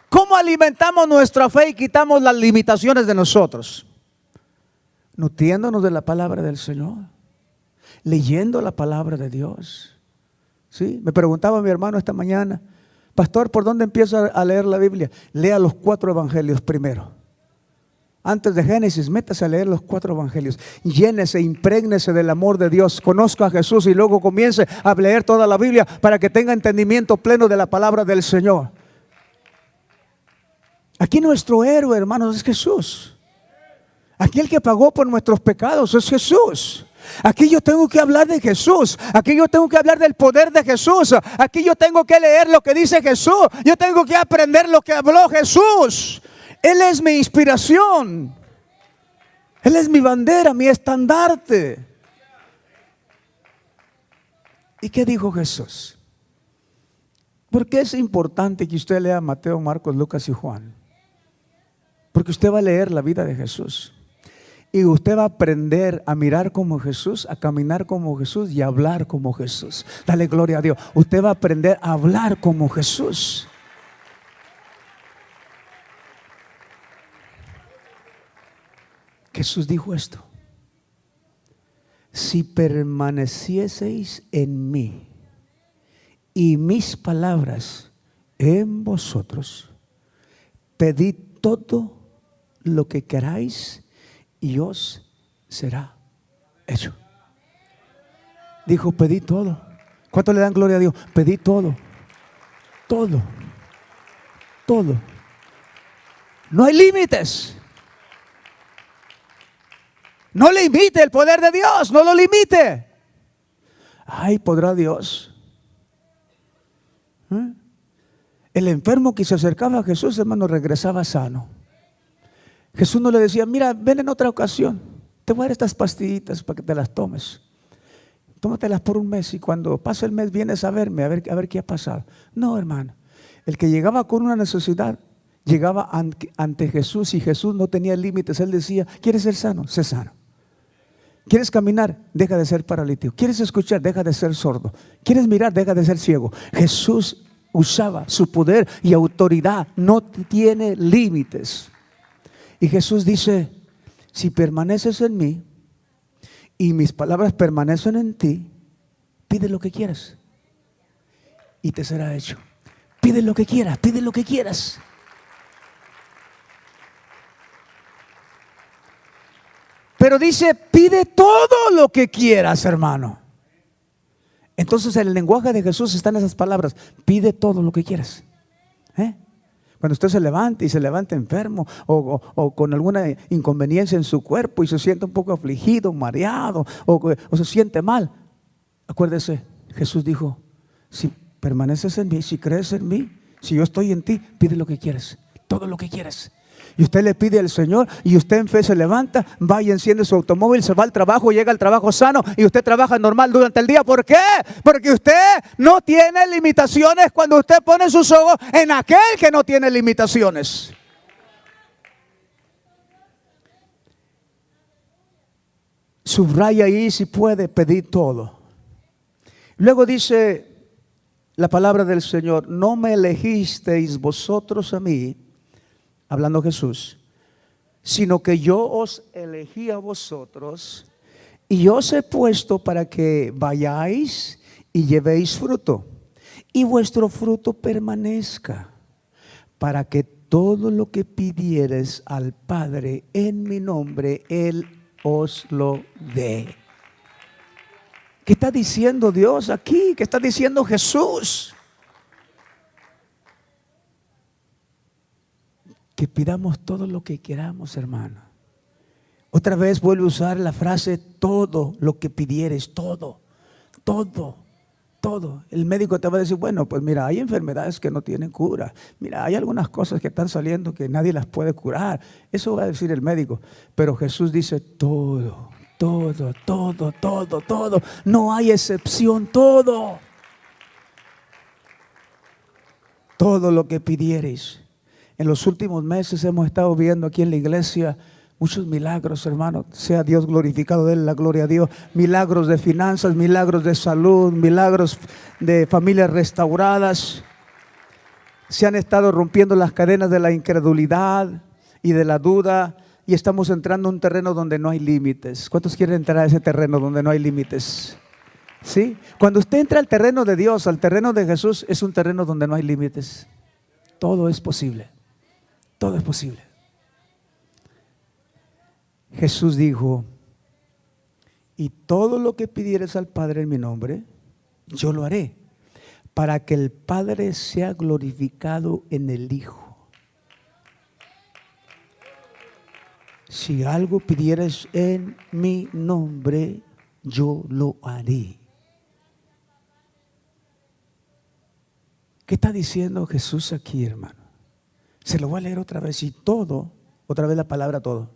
¿Cómo alimentamos nuestra fe y quitamos las limitaciones de nosotros? Nutriéndonos de la palabra del Señor, leyendo la palabra de Dios. ¿Sí? Me preguntaba mi hermano esta mañana, pastor, ¿por dónde empiezo a leer la Biblia? Lea los 4 evangelios primero. Antes de Génesis, métase a leer los 4 evangelios. Llénese, imprégnese del amor de Dios. Conozca a Jesús y luego comience a leer toda la Biblia para que tenga entendimiento pleno de la palabra del Señor. Aquí nuestro héroe, hermanos, es Jesús. Aquí el que pagó por nuestros pecados es Jesús. Aquí yo tengo que hablar de Jesús. Aquí yo tengo que hablar del poder de Jesús. Aquí yo tengo que leer lo que dice Jesús. Yo tengo que aprender lo que habló Jesús. Él es mi inspiración. Él es mi bandera, mi estandarte. ¿Y qué dijo Jesús? ¿Por qué es importante que usted lea Mateo, Marcos, Lucas y Juan? Porque usted va a leer la vida de Jesús. Y usted va a aprender a mirar como Jesús, a caminar como Jesús y a hablar como Jesús. Dale gloria a Dios. Usted va a aprender a hablar como Jesús. Jesús dijo esto: si permanecieseis en mí y mis palabras en vosotros, pedid todo lo que queráis y os será hecho. Dijo, pedid todo. ¿Cuánto le dan gloria a Dios? Pedid todo. Todo. Todo. No hay límites. No limite el poder de Dios, no lo limite. Ay, ¿podrá Dios? El enfermo que se acercaba a Jesús, hermano, regresaba sano. Jesús no le decía, mira, ven en otra ocasión, te voy a dar estas pastillitas para que te las tomes. Tómatelas por un mes y cuando pase el mes vienes a verme, a ver qué ha pasado. No, hermano, el que llegaba con una necesidad, llegaba ante Jesús y Jesús no tenía límites. Él decía, ¿quieres ser sano? Sé sano. ¿Quieres caminar? Deja de ser paralítico. ¿Quieres escuchar? Deja de ser sordo. ¿Quieres mirar? Deja de ser ciego. Jesús usaba su poder y autoridad, no tiene límites. Y Jesús dice, si permaneces en mí y mis palabras permanecen en ti, pide lo que quieras y te será hecho. Pide lo que quieras, pide lo que quieras. Pero dice, pide todo lo que quieras, hermano. Entonces el lenguaje de Jesús está en esas palabras. Pide todo lo que quieras. Cuando usted se levante y se levante enfermo o con alguna inconveniencia en su cuerpo y se siente un poco afligido, mareado o se siente mal, acuérdese, Jesús dijo, si permaneces en mí, si crees en mí, si yo estoy en ti, pide lo que quieras, todo lo que quieras. Y usted le pide al Señor y usted en fe se levanta, va y enciende su automóvil, se va al trabajo, llega al trabajo sano y usted trabaja normal durante el día. ¿Por qué? Porque usted no tiene limitaciones cuando usted pone sus ojos en aquel que no tiene limitaciones. Subraya ahí si puede pedir todo. Luego dice la palabra del Señor, no me elegisteis vosotros a mí, hablando Jesús, sino que yo os elegí a vosotros y os he puesto para que vayáis y llevéis fruto y vuestro fruto permanezca, para que todo lo que pidiereis al Padre en mi nombre, Él os lo dé. ¿Qué está diciendo Dios aquí? ¿Qué está diciendo Jesús? Que pidamos todo lo que queramos, hermano. Otra vez vuelvo a usar la frase todo lo que pidieres, todo. El médico te va a decir, bueno, pues mira, hay enfermedades que no tienen cura. Mira, hay algunas cosas que están saliendo que nadie las puede curar. Eso va a decir el médico. Pero Jesús dice todo. No hay excepción, todo. Todo lo que pidiereis. En los últimos meses hemos estado viendo aquí en la iglesia muchos milagros, hermano. Sea Dios glorificado, denle la gloria a Dios. Milagros de finanzas, milagros de salud, milagros de familias restauradas. Se han estado rompiendo las cadenas de la incredulidad y de la duda. Y estamos entrando a un terreno donde no hay límites. ¿Cuántos quieren entrar a ese terreno donde no hay límites? ¿Sí? Cuando usted entra al terreno de Dios, al terreno de Jesús, es un terreno donde no hay límites. Todo es posible. Todo es posible. Jesús dijo, y todo lo que pidieres al Padre en mi nombre, yo lo haré, para que el Padre sea glorificado en el Hijo. Si algo pidieres en mi nombre, yo lo haré. ¿Qué está diciendo Jesús aquí, hermano? Se lo voy a leer otra vez. Y todo, otra vez la palabra todo.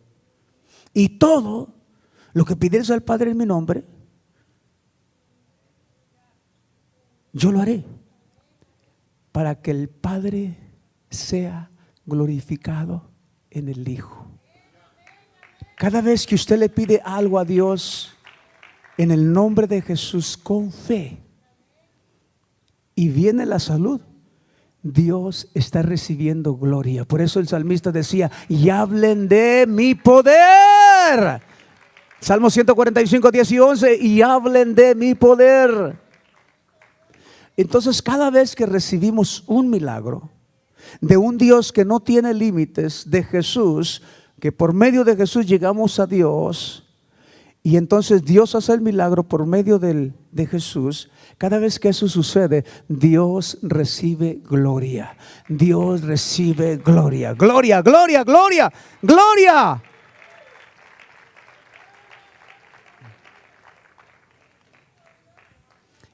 Y todo lo que pidieres al Padre en mi nombre, yo lo haré, para que el Padre sea glorificado en el Hijo. Cada vez que usted le pide algo a Dios en el nombre de Jesús con fe y viene la salud, Dios está recibiendo gloria. Por eso el salmista decía, y hablen de mi poder. Salmo 145, 10 y 11, y hablen de mi poder. Entonces cada vez que recibimos un milagro de un Dios que no tiene límites, de Jesús, que por medio de Jesús llegamos a Dios, y entonces Dios hace el milagro por medio de Jesús. Cada vez que eso sucede, Dios recibe gloria. Dios recibe gloria. Gloria, gloria, gloria, gloria.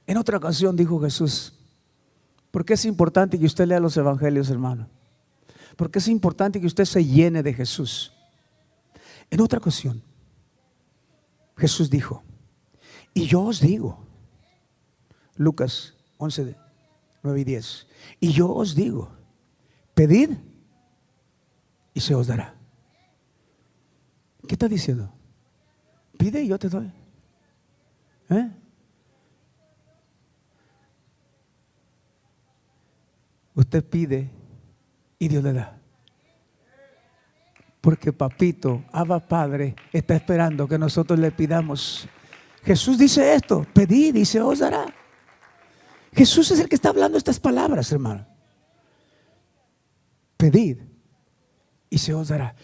En otra ocasión dijo Jesús, ¿por qué es importante que usted lea los evangelios, hermano? Porque es importante que usted se llene de Jesús. En otra ocasión, Jesús dijo, y yo os digo, Lucas 11, 9 y 10, y yo os digo, pedid y se os dará. ¿Qué está diciendo? Pide y yo te doy. Usted pide y Dios le da. Porque papito, Abba Padre, está esperando que nosotros le pidamos. Jesús dice esto, pedid y se os dará. Jesús es el que está hablando estas palabras, hermano. Pedid y se os dará.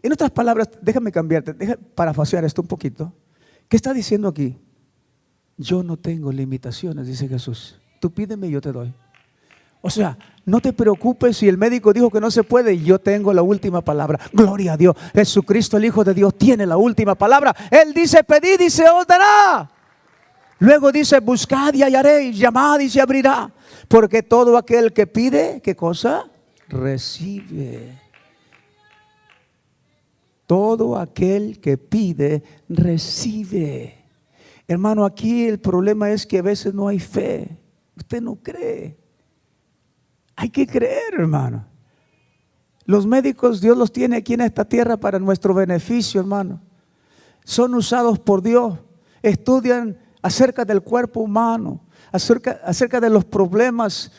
En otras palabras, déjame cambiarte, déjame parafasear esto un poquito. ¿Qué está diciendo aquí? Yo no tengo limitaciones, dice Jesús. Tú pídeme y yo te doy. O sea, no te preocupes si el médico dijo que no se puede. Yo tengo la última palabra. Gloria a Dios. Jesucristo, el Hijo de Dios, tiene la última palabra. Él dice, pedid y se os dará. Luego dice, buscad y hallaréis, llamad y se abrirá. Porque todo aquel que pide, ¿qué cosa? Recibe. Todo aquel que pide, recibe. Hermano, aquí el problema es que a veces no hay fe. Usted no cree. Hay que creer, hermano. Los médicos, Dios los tiene aquí en esta tierra para nuestro beneficio, hermano. Son usados por Dios. Estudian acerca del cuerpo humano, acerca de los problemas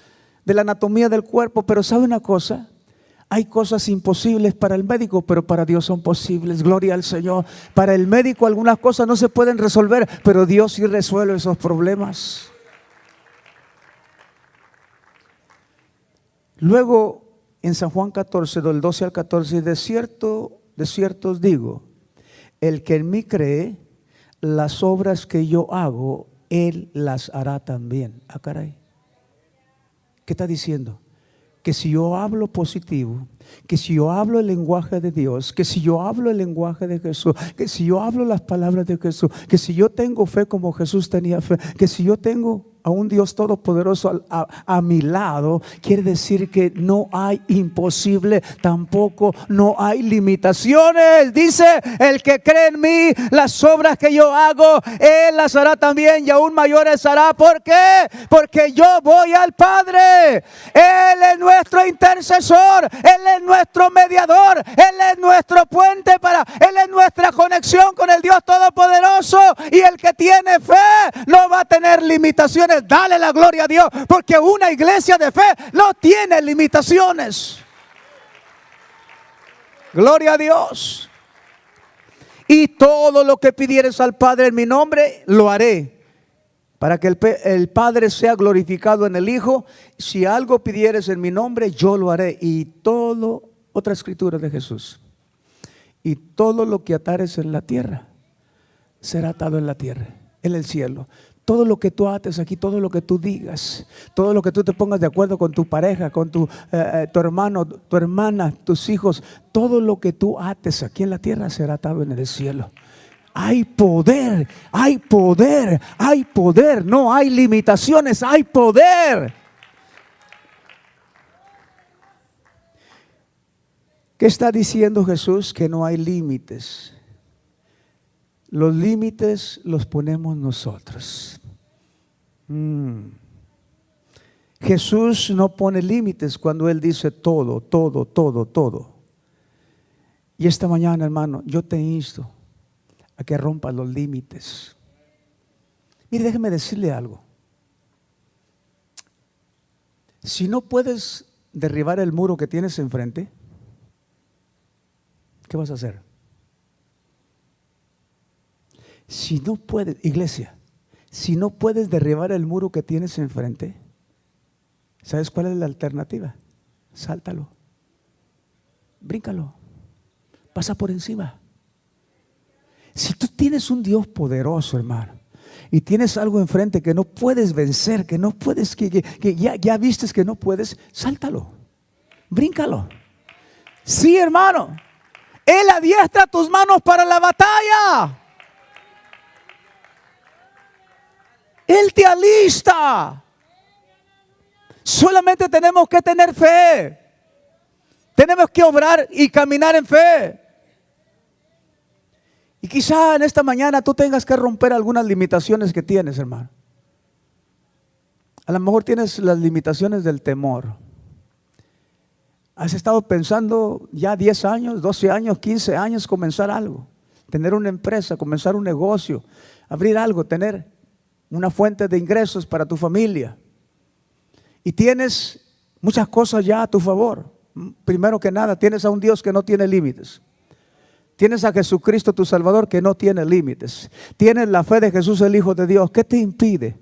de la anatomía del cuerpo. Pero ¿sabe una cosa? Hay cosas imposibles para el médico, pero para Dios son posibles. Gloria al Señor. Para el médico algunas cosas no se pueden resolver, pero Dios sí resuelve esos problemas. Luego en San Juan 14, del 12 al 14, de cierto os digo, el que en mí cree, las obras que yo hago, Él las hará también. Ah, caray. ¿Qué está diciendo? Que si yo hablo positivo, que si yo hablo el lenguaje de Dios, que si yo hablo el lenguaje de Jesús, que si yo hablo las palabras de Jesús, que si yo tengo fe como Jesús tenía fe, que si yo tengo a un Dios todopoderoso a mi lado, quiere decir que no hay imposible, tampoco no hay limitaciones. Dice: el que cree en mí, las obras que yo hago, Él las hará también, y aún mayores hará. ¿Por qué? Porque yo voy al Padre. Él es nuestro intercesor, Él es nuestro mediador, Él es nuestro puente Él es nuestra conexión con el Dios todopoderoso. Y el que tiene fe no va a tener limitaciones. Dale la gloria a Dios, porque una iglesia de fe no tiene limitaciones. Gloria a Dios. Y todo lo que pidieres al Padre en mi nombre, lo haré, para que el Padre sea glorificado en el Hijo. Si algo pidieres en mi nombre, yo lo haré. Y todo, otra escritura de Jesús: y todo lo que atares en la tierra será atado en la tierra, en el cielo. Todo lo que tú ates aquí, todo lo que tú digas, todo lo que tú te pongas de acuerdo con tu pareja, con tu hermano, tu hermana, tus hijos, todo lo que tú ates aquí en la tierra será atado en el cielo. Hay poder, hay poder, hay poder. No hay limitaciones, hay poder. ¿Qué está diciendo Jesús? Que no hay límites. Los límites los ponemos nosotros. Jesús no pone límites cuando Él dice todo, todo, todo, todo. Y esta mañana, hermano, yo te insto a que rompas los límites. Mire, déjeme decirle algo. Si no puedes derribar el muro que tienes enfrente, ¿qué vas a hacer? Si no puedes, iglesia, si no puedes derribar el muro que tienes enfrente, ¿sabes cuál es la alternativa? Sáltalo, bríncalo, pasa por encima. Si tú tienes un Dios poderoso, hermano, y tienes algo enfrente que no puedes vencer, que no puedes, que ya vistes que no puedes, sáltalo, bríncalo. Sí, hermano, Él adiestra tus manos para la batalla. Él te alista. Solamente tenemos que tener fe. Tenemos que obrar y caminar en fe. Y quizá en esta mañana tú tengas que romper algunas limitaciones que tienes, hermano. A lo mejor tienes las limitaciones del temor. Has estado pensando ya 10 años, 12 años, 15 años comenzar algo. Tener una empresa, comenzar un negocio, abrir algo, tener una fuente de ingresos para tu familia. Y tienes muchas cosas ya a tu favor. Primero que nada, tienes a un Dios que no tiene límites. Tienes a Jesucristo tu Salvador que no tiene límites. Tienes la fe de Jesús el Hijo de Dios. ¿Qué te impide?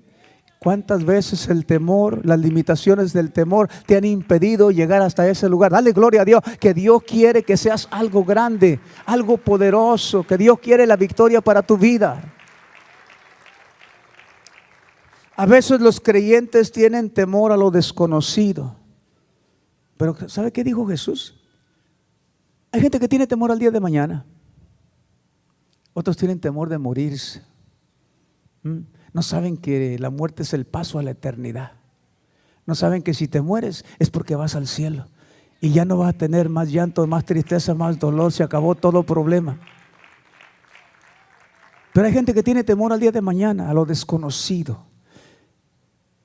¿Cuántas veces el temor, las limitaciones del temor te han impedido llegar hasta ese lugar? Dale gloria a Dios, que Dios quiere que seas algo grande, algo poderoso, que Dios quiere la victoria para tu vida. A veces los creyentes tienen temor a lo desconocido. Pero ¿sabe qué dijo Jesús? Hay gente que tiene temor al día de mañana. Otros tienen temor de morirse. No saben que la muerte es el paso a la eternidad. No saben que si te mueres es porque vas al cielo. Y ya no vas a tener más llanto, más tristeza, más dolor. Se acabó todo problema. Pero hay gente que tiene temor al día de mañana, a lo desconocido.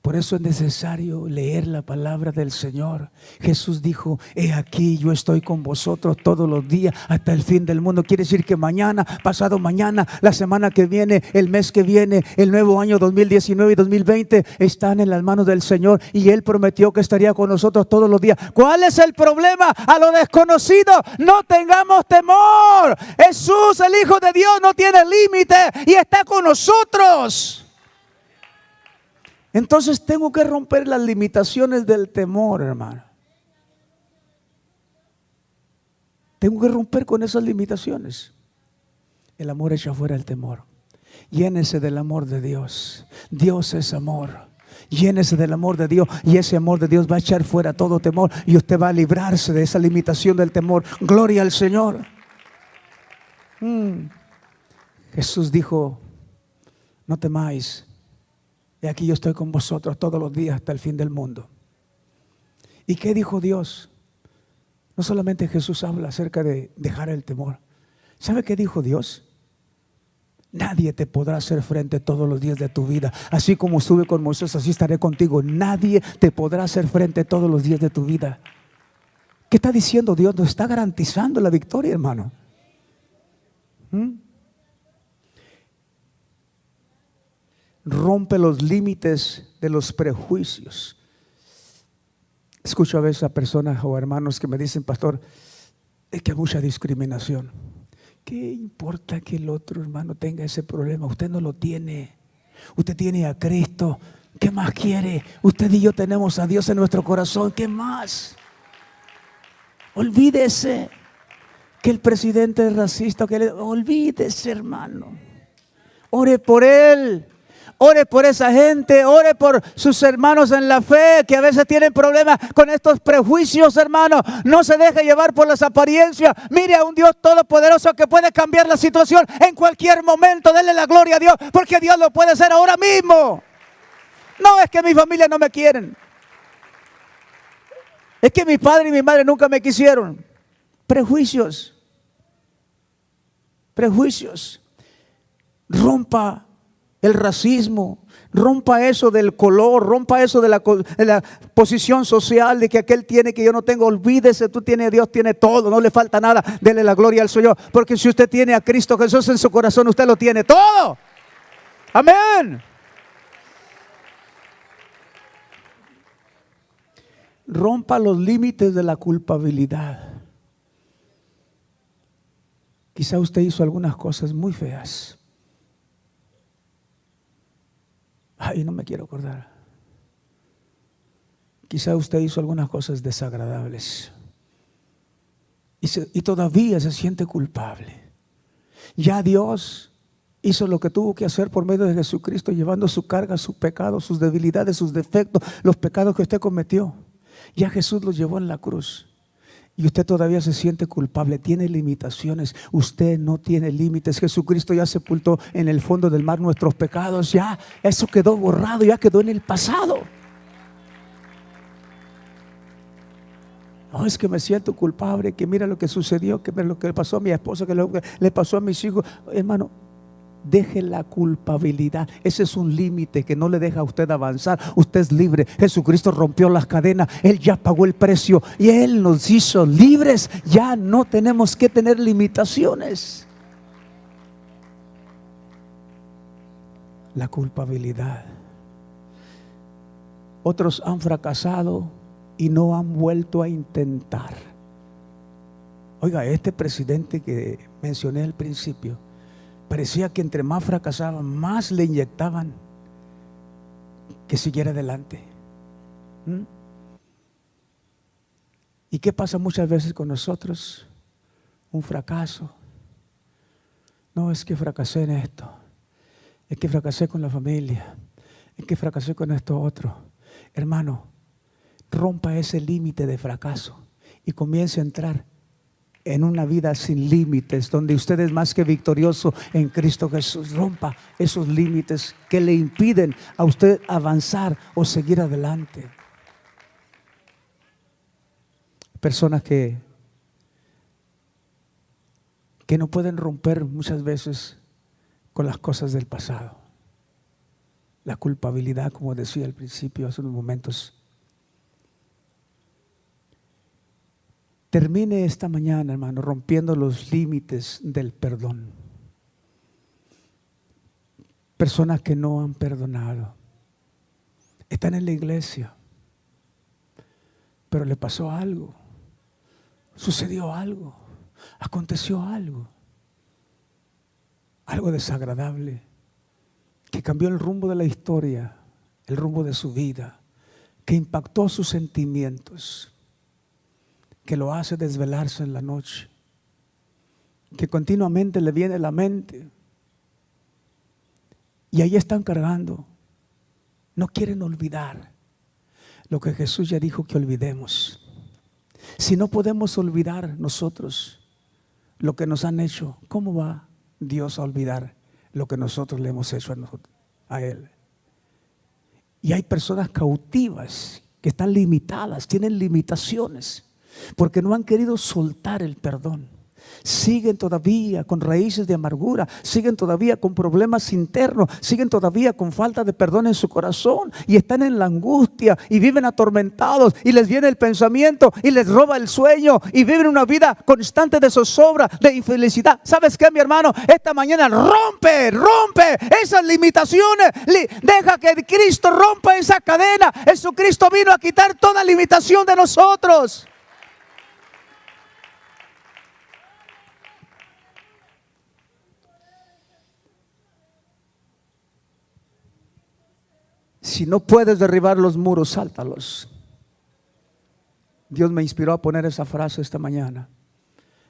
Por eso es necesario leer la palabra del Señor. Jesús dijo: he aquí, yo estoy con vosotros todos los días hasta el fin del mundo. Quiere decir que mañana, pasado mañana, la semana que viene, el mes que viene, el nuevo año 2019 y 2020 están en las manos del Señor. Y Él prometió que estaría con nosotros todos los días. ¿Cuál es el problema? A lo desconocido no tengamos temor. Jesús, el Hijo de Dios, no tiene límite y está con nosotros. Entonces tengo que romper las limitaciones del temor, hermano. Tengo que romper con esas limitaciones. El amor echa fuera el temor. Llénese del amor de Dios. Dios es amor. Llénese del amor de Dios y ese amor de Dios va a echar fuera todo temor y usted va a librarse de esa limitación del temor. Gloria al Señor. Jesús dijo: no temáis, y aquí yo estoy con vosotros todos los días hasta el fin del mundo. ¿Y qué dijo Dios? No solamente Jesús habla acerca de dejar el temor. ¿Sabe qué dijo Dios? Nadie te podrá hacer frente todos los días de tu vida. Así como estuve con Moisés, así estaré contigo. Nadie te podrá hacer frente todos los días de tu vida. ¿Qué está diciendo Dios? Nos está garantizando la victoria, hermano. Rompe los límites de los prejuicios. Escucho a veces a personas o hermanos que me dicen: pastor, es que hay mucha discriminación. ¿Qué importa que el otro hermano tenga ese problema? Usted no lo tiene. Usted tiene a Cristo. ¿Qué más quiere? Usted y yo tenemos a Dios en nuestro corazón. ¿Qué más? Olvídese que el presidente es racista. Olvídese, hermano. Ore por él. Ore por esa gente, ore por sus hermanos en la fe que a veces tienen problemas con estos prejuicios, hermano. No se deje llevar por las apariencias. Mire a un Dios todopoderoso que puede cambiar la situación en cualquier momento. Denle la gloria a Dios, porque Dios lo puede hacer ahora mismo. No es que mi familia no me quieren. Es que mi padre y mi madre nunca me quisieron. Prejuicios. Prejuicios. Rompa el racismo, rompa eso del color, rompa eso de la posición social, de que aquel tiene que yo no tengo. Olvídese, tú tienes, Dios tiene todo, no le falta nada. Dele la gloria al Señor, porque si usted tiene a Cristo Jesús en su corazón, usted lo tiene todo. Amén. Rompa los límites de la culpabilidad. Quizá usted hizo algunas cosas muy feas. Ay, no me quiero acordar. Quizá usted hizo algunas cosas desagradables y todavía se siente culpable. Ya Dios hizo lo que tuvo que hacer por medio de Jesucristo, llevando su carga, su pecado, sus debilidades, sus defectos, los pecados que usted cometió. Ya Jesús los llevó en la cruz. Y usted todavía se siente culpable, tiene limitaciones. Usted no tiene límites. Jesucristo ya sepultó en el fondo del mar nuestros pecados. Ya eso quedó borrado, ya quedó en el pasado. No es que me siento culpable, que mira lo que sucedió, que mira lo que le pasó a mi esposa, que lo que le pasó a mis hijos. Hermano, deje la culpabilidad. Ese es un límite que no le deja a usted avanzar. Usted es libre. Jesucristo rompió las cadenas. Él ya pagó el precio y Él nos hizo libres. Ya no tenemos que tener limitaciones. La culpabilidad. Otros han fracasado y no han vuelto a intentar. Oiga, este presidente que mencioné al principio, parecía que entre más fracasaban, más le inyectaban que siguiera adelante. ¿Y qué pasa muchas veces con nosotros? Un fracaso. No, es que fracasé en esto. Es que fracasé con la familia. Es que fracasé con esto otro. Hermano, rompa ese límite de fracaso y comience a entrar en una vida sin límites, donde usted es más que victorioso en Cristo Jesús. Rompa esos límites que le impiden a usted avanzar o seguir adelante. Personas que no pueden romper muchas veces con las cosas del pasado. La culpabilidad, como decía al principio, hace unos momentos. Termine esta mañana, hermano, rompiendo los límites del perdón. Personas que no han perdonado. Están en la iglesia, pero le pasó algo. Sucedió algo. Aconteció algo. Algo desagradable que cambió el rumbo de la historia, el rumbo de su vida, que impactó sus sentimientos, que lo hace desvelarse en la noche, que continuamente le viene a la mente. Y ahí están cargando. No quieren olvidar lo que Jesús ya dijo que olvidemos. Si no podemos olvidar nosotros lo que nos han hecho, ¿cómo va Dios a olvidar lo que nosotros le hemos hecho a Él? Y hay personas cautivas que están limitadas, tienen limitaciones, porque no han querido soltar el perdón. Siguen todavía con raíces de amargura, siguen todavía con problemas internos, siguen todavía con falta de perdón en su corazón y están en la angustia y viven atormentados y les viene el pensamiento y les roba el sueño y viven una vida constante de zozobra, de infelicidad. ¿Sabes qué, mi hermano? Esta mañana rompe esas limitaciones, deja que Cristo rompa esa cadena. Jesucristo vino a quitar toda limitación de nosotros. Si no puedes derribar los muros, sáltalos. Dios me inspiró a poner esa frase esta mañana.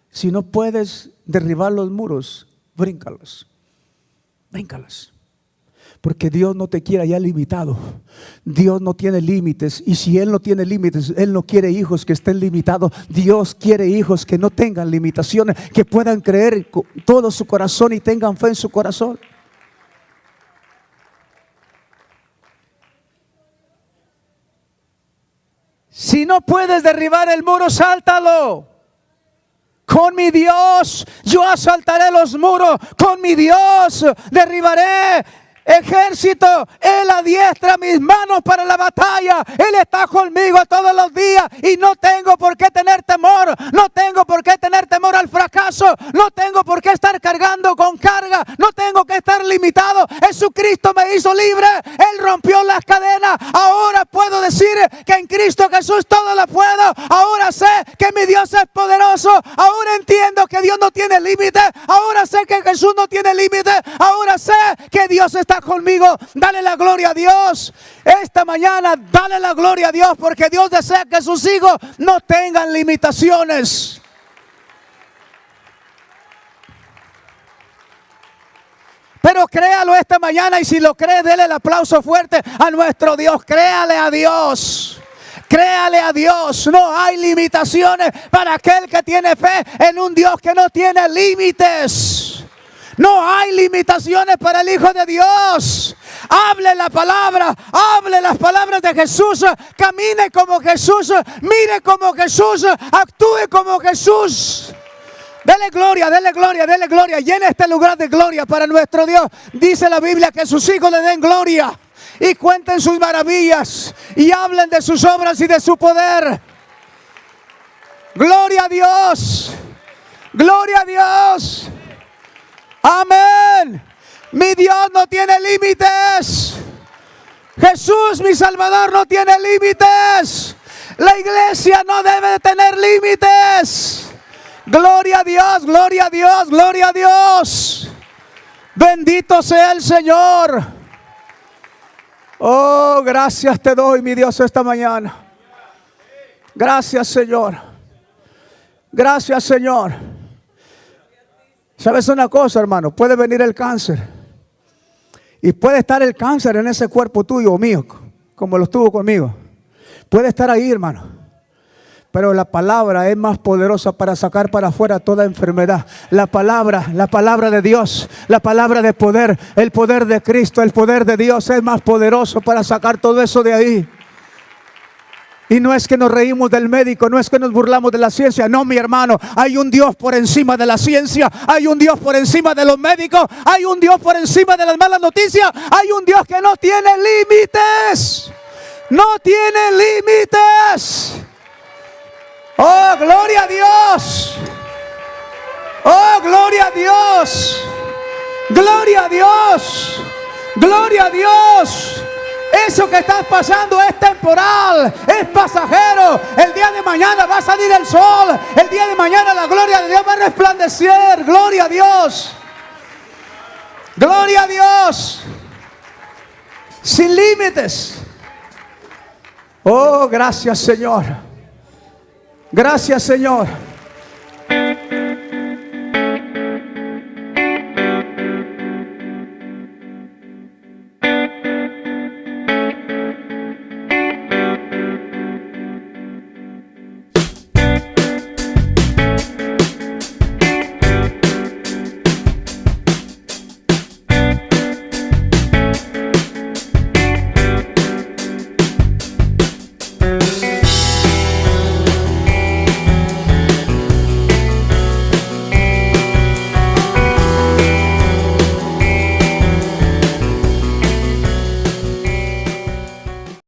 Si no puedes derribar los muros, bríncalos. Bríncalos. Porque Dios no te quiere ya limitado. Dios no tiene límites. Y si Él no tiene límites, Él no quiere hijos que estén limitados. Dios quiere hijos que no tengan limitaciones, que puedan creer con todo su corazón y tengan fe en su corazón. Si no puedes derribar el muro, sáltalo. Con mi Dios yo asaltaré los muros. Con mi Dios derribaré ejército. Él adiestra mis manos para la batalla. Él está conmigo todos los días y no tengo por qué tener temor. No tengo por qué tener temor al fracaso. No tengo por qué estar cargando con carga. No tengo que estar limitado. Jesucristo me hizo libre. Él rompió las cadenas. Ahora puedo decir que en Cristo Jesús todo lo puedo. Ahora sé que mi Dios es poderoso. Ahora entiendo que Dios no tiene límite. Ahora sé que Jesús no tiene límite. Ahora sé que Dios está conmigo. Dale la gloria a Dios. Esta mañana dale la gloria a Dios, porque Dios desea que sus hijos no tengan limitaciones. Pero créalo esta mañana, y si lo cree, dele el aplauso fuerte a nuestro Dios. Créale a Dios. Créale a Dios. No hay limitaciones para aquel que tiene fe en un Dios que no tiene límites. No hay limitaciones para el Hijo de Dios. Hable la palabra, hable las palabras de Jesús, camine como Jesús, mire como Jesús, actúe como Jesús. Dele gloria, dele gloria, dele gloria. Llene este lugar de gloria para nuestro Dios. Dice la Biblia que sus hijos le den gloria y cuenten sus maravillas y hablen de sus obras y de su poder. Gloria a Dios. Gloria a Dios. Amén. Mi Dios no tiene límites. Jesús, mi Salvador, no tiene límites. La iglesia no debe de tener límites. Gloria a Dios, gloria a Dios, gloria a Dios. Bendito sea el Señor. Oh, gracias te doy, mi Dios, esta mañana. Gracias, Señor. Gracias, Señor. ¿Sabes una cosa, hermano? Puede venir el cáncer. Y puede estar el cáncer en ese cuerpo tuyo o mío, como lo estuvo conmigo. Puede estar ahí, hermano. Pero la palabra es más poderosa para sacar para afuera toda enfermedad. La palabra de Dios, la palabra de poder, el poder de Cristo, el poder de Dios es más poderoso para sacar todo eso de ahí. Y no es que nos reímos del médico, no es que nos burlamos de la ciencia. No, mi hermano, hay un Dios por encima de la ciencia. Hay un Dios por encima de los médicos. Hay un Dios por encima de las malas noticias. Hay un Dios que no tiene límites. No tiene límites. Oh, gloria a Dios. Oh, gloria a Dios. Gloria a Dios. Gloria a Dios. Eso que estás pasando es temporal, es pasajero. El día de mañana va a salir el sol. El día de mañana la gloria de Dios va a resplandecer. Gloria a Dios. Gloria a Dios. Sin límites. Oh, gracias, Señor. Gracias, Señor.